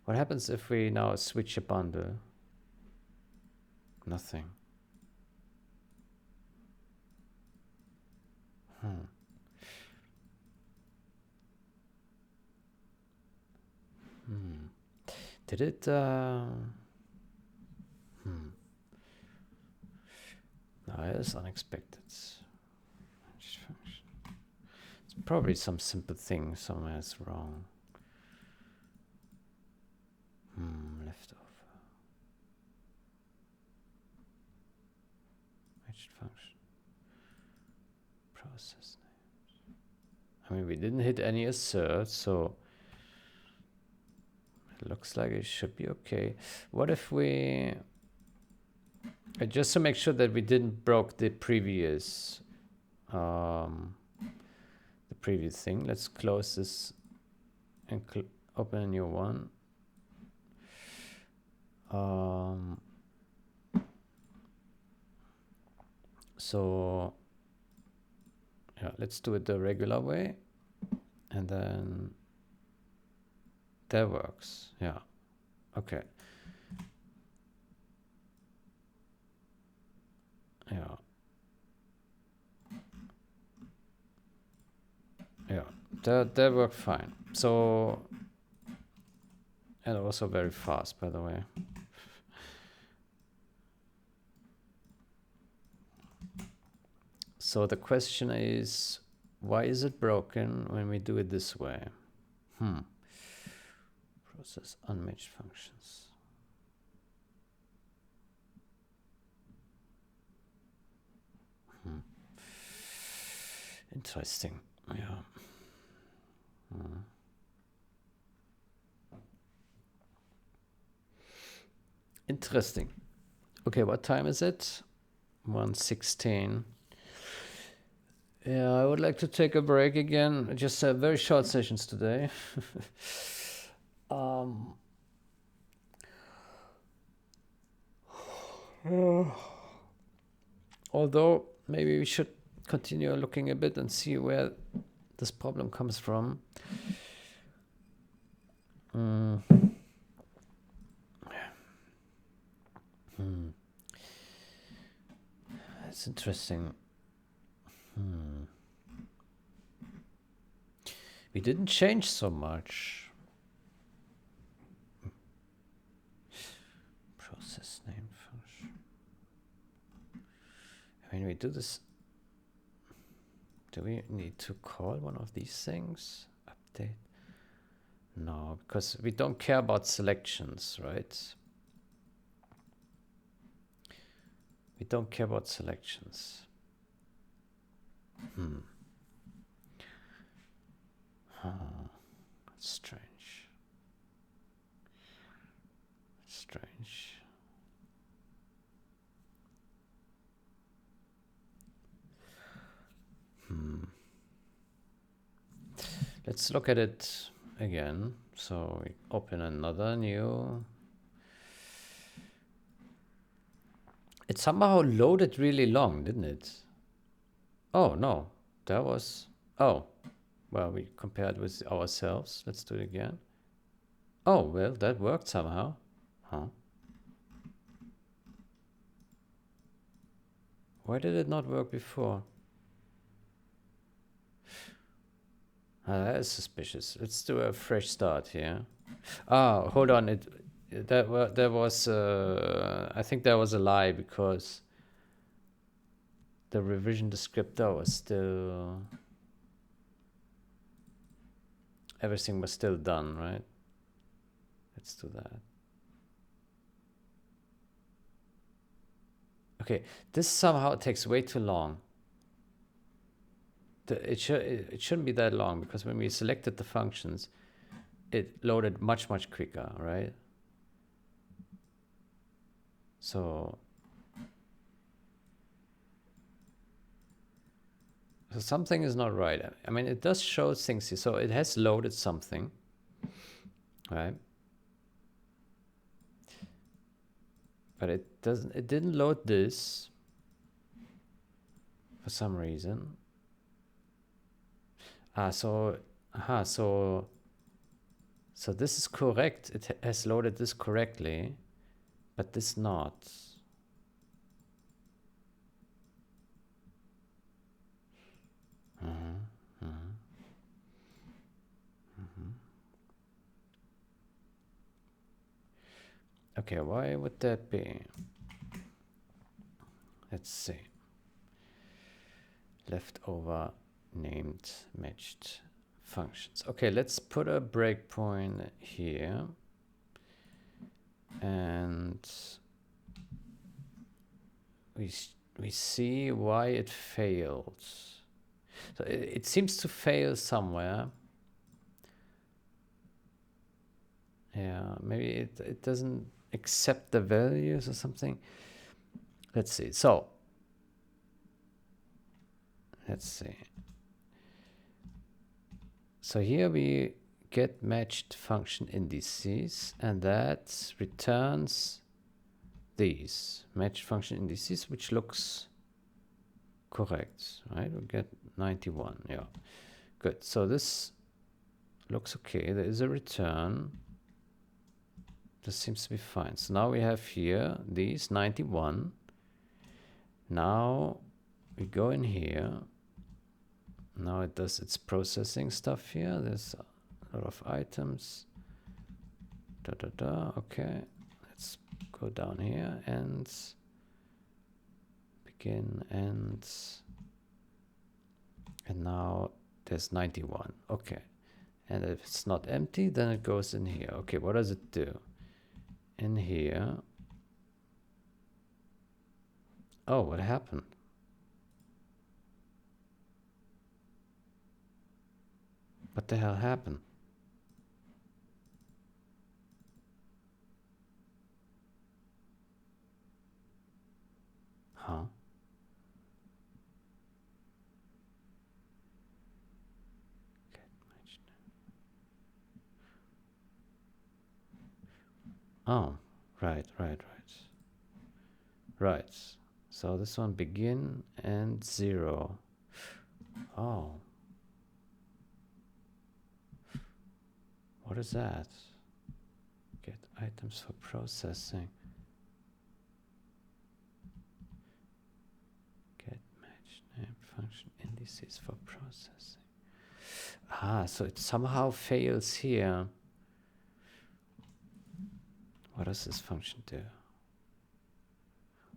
What happens if we now switch a bundle? Nothing. Did it? No, it is unexpected. It's probably some simple thing somewhere is wrong. Leftover. Matched function. Process names. I mean, we didn't hit any assert, so it looks like it should be okay. What if we, just to make sure that we didn't broke the previous thing, let's close this and open a new one. So yeah, let's do it the regular way, and then that works. Yeah, okay. Yeah, yeah, that worked fine. So, and also very fast, by the way. So the question is, why is it broken when we do it this way? Process unmatched functions. Interesting. Yeah. Interesting. Okay, what time is it? 1:16. Yeah, I would like to take a break again. Just very short sessions today. Although maybe we should continue looking a bit and see where this problem comes from. That's interesting. We didn't change so much. Process name function. When we do this, do we need to call one of these things? Update? No, because we don't care about selections, right? We don't care about selections. That's strange. Strange. Let's look at it again. So we open another new. It somehow loaded really long, didn't it? Oh, no. That was... Oh. Well, we compared with ourselves. Let's do it again. Oh, well, that worked somehow. Huh. Why did it not work before? That is suspicious. Let's do a fresh start here. Ah, hold on. That was I think that was a lie, because the revision descriptor was still, everything was still done, right? Let's do that. Okay, this somehow takes way too long. It shouldn't be that long, because when we selected the functions, it loaded much quicker, right? So something is not right. I mean, it does show things here. So it has loaded something, right? But it didn't load this for some reason. So this is correct. It has loaded this correctly, but this not. Okay, why would that be? Let's see. Leftover named matched functions. Okay, let's put a breakpoint here. And we see why it failed. So it seems to fail somewhere. Yeah, maybe it doesn't accept the values or something. Let's see. So let's see. So here we get matched function indices, and that returns these matched function indices, which looks correct, right? We get 91. Yeah, good. So this looks okay. There is a return. This seems to be fine. So now we have here these 91. Now we go in here. Now it does its processing stuff here. There's a lot of items. Okay, let's go down here and begin and now there's 91. Okay, and if it's not empty, then it goes in here. Okay, what does it do? In here. Oh, what happened? What the hell happened? Huh? Oh, right. Right. So this one begin and 0. Oh. What is that? Get items for processing. Get match name function indices for processing. Ah, so it somehow fails here. What does this function do?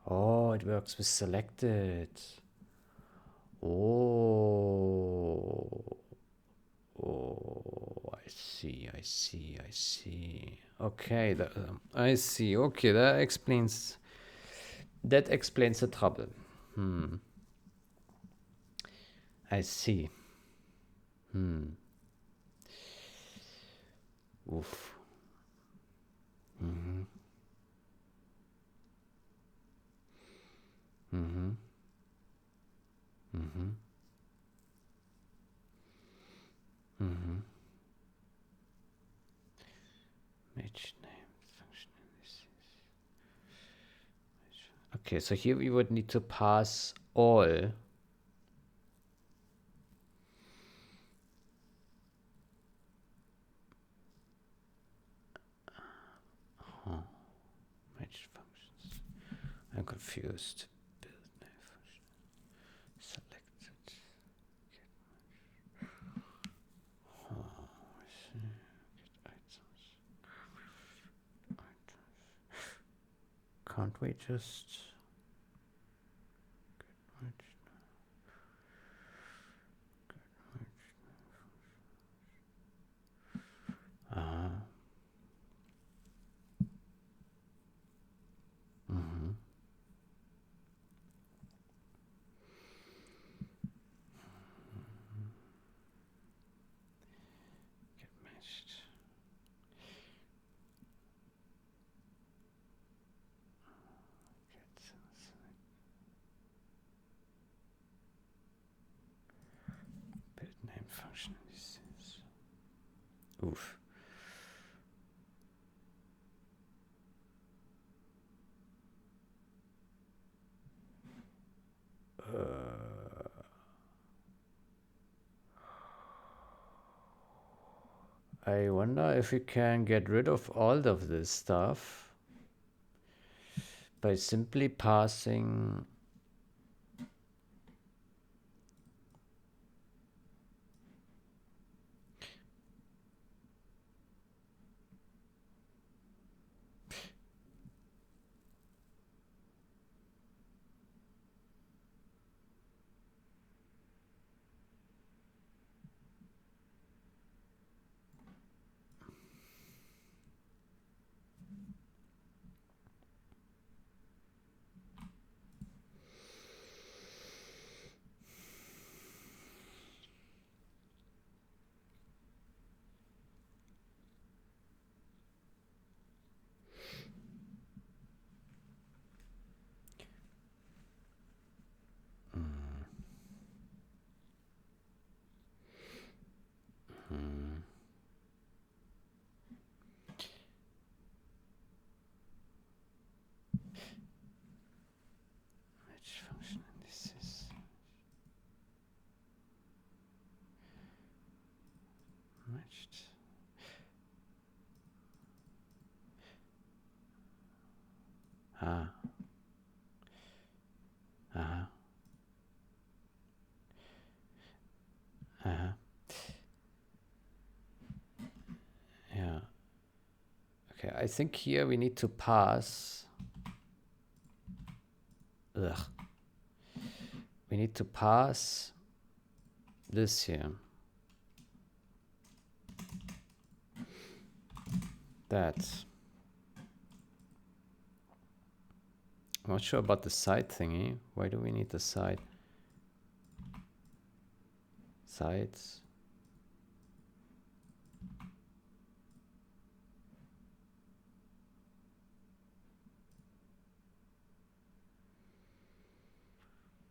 Oh, it works with selected. Oh. Oh, I see. Okay, I see. Okay, that explains the trouble. I see. Oof. Match name function indices. Okay, so here we would need to pass all. Match functions. I'm confused. Build name function. Selected. Oh, I see. Get items. Can't we just get matched? Build name function. Oof. I wonder if we can get rid of all of this stuff by simply passing Ah. Uh-huh. Uh-huh. Yeah. Okay, I think here we need to pass. Ugh. We need to pass this here. That. I'm not sure about the side thingy. Why do we need the side? Sides.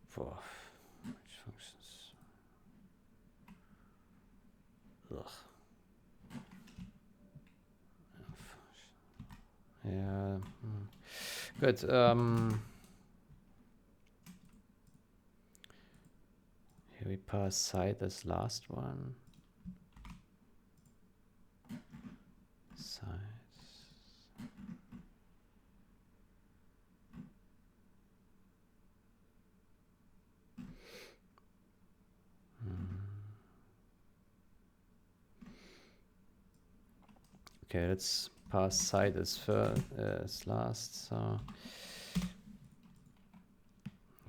For which functions? Ugh. Yeah. Good. Here we pass side as last one. Sides. Okay, let's pass side as first, as last. So,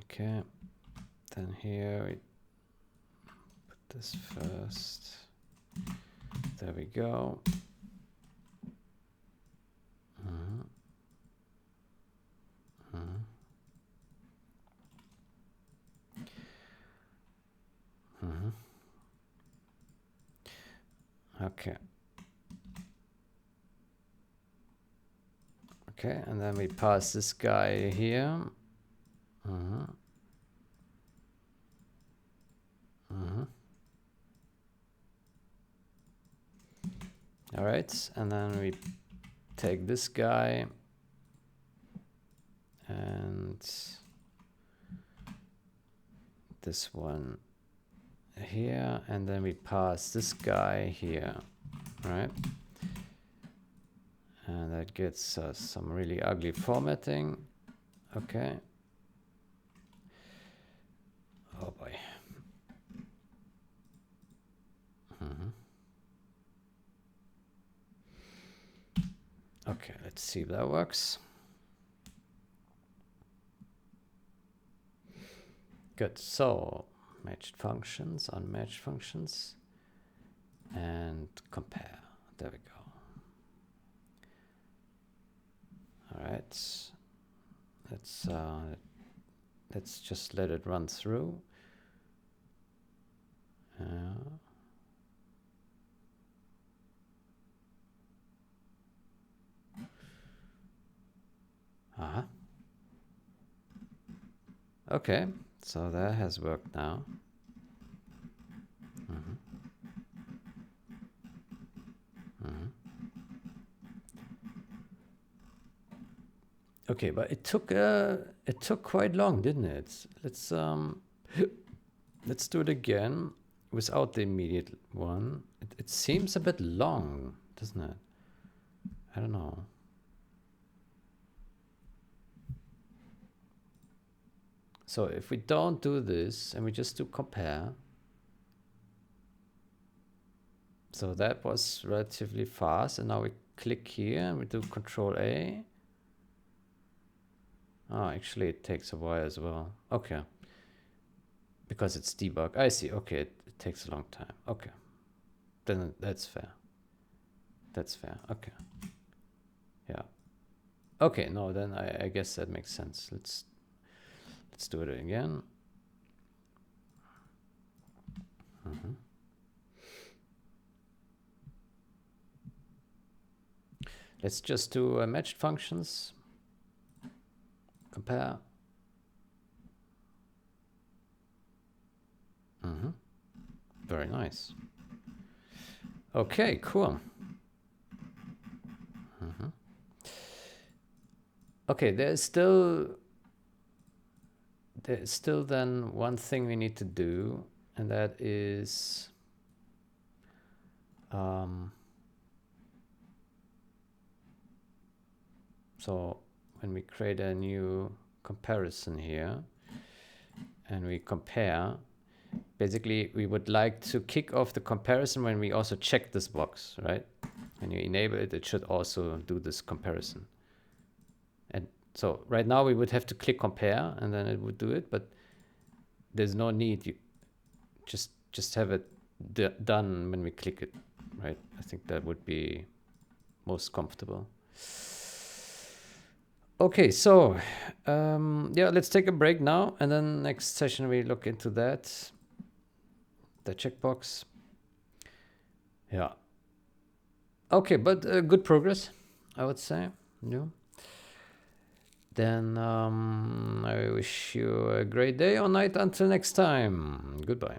okay, then here we put this first. There we go. Okay. Okay, and then we pass this guy here. All right, and then we take this guy and this one here, and then we pass this guy here, right? And that gets us some really ugly formatting. Okay. Oh boy. Okay, let's see if that works. Good. So matched functions, unmatched functions, and compare. There we go. All right. Let's just let it run through. Okay, so that has worked now. Okay, but it took quite long, didn't it? Let's do it again without the immediate one. It seems a bit long, doesn't it? I don't know. So if we don't do this and we just do compare, so that was relatively fast, and now we click here and we do Control A. Oh, actually it takes a while as well. Okay. Because it's debug. I see. Okay, it takes a long time. Okay. Then that's fair. That's fair. Okay. Yeah. Okay, no, then I guess that makes sense. Let's do it again. Let's just do matched functions. Compare. Very nice. Okay, cool. Okay, there's still then one thing we need to do, and that is so when we create a new comparison here and we compare, basically we would like to kick off the comparison when we also check this box, right? When you enable it, it should also do this comparison. And so right now we would have to click compare and then it would do it, but there's no need. You just have it done when we click it, right? I think that would be most comfortable. Okay, so yeah, let's take a break now, and then next session we look into that, the checkbox. Yeah. Okay, but good progress, I would say. Yeah. Then I wish you a great day or night until next time. Goodbye.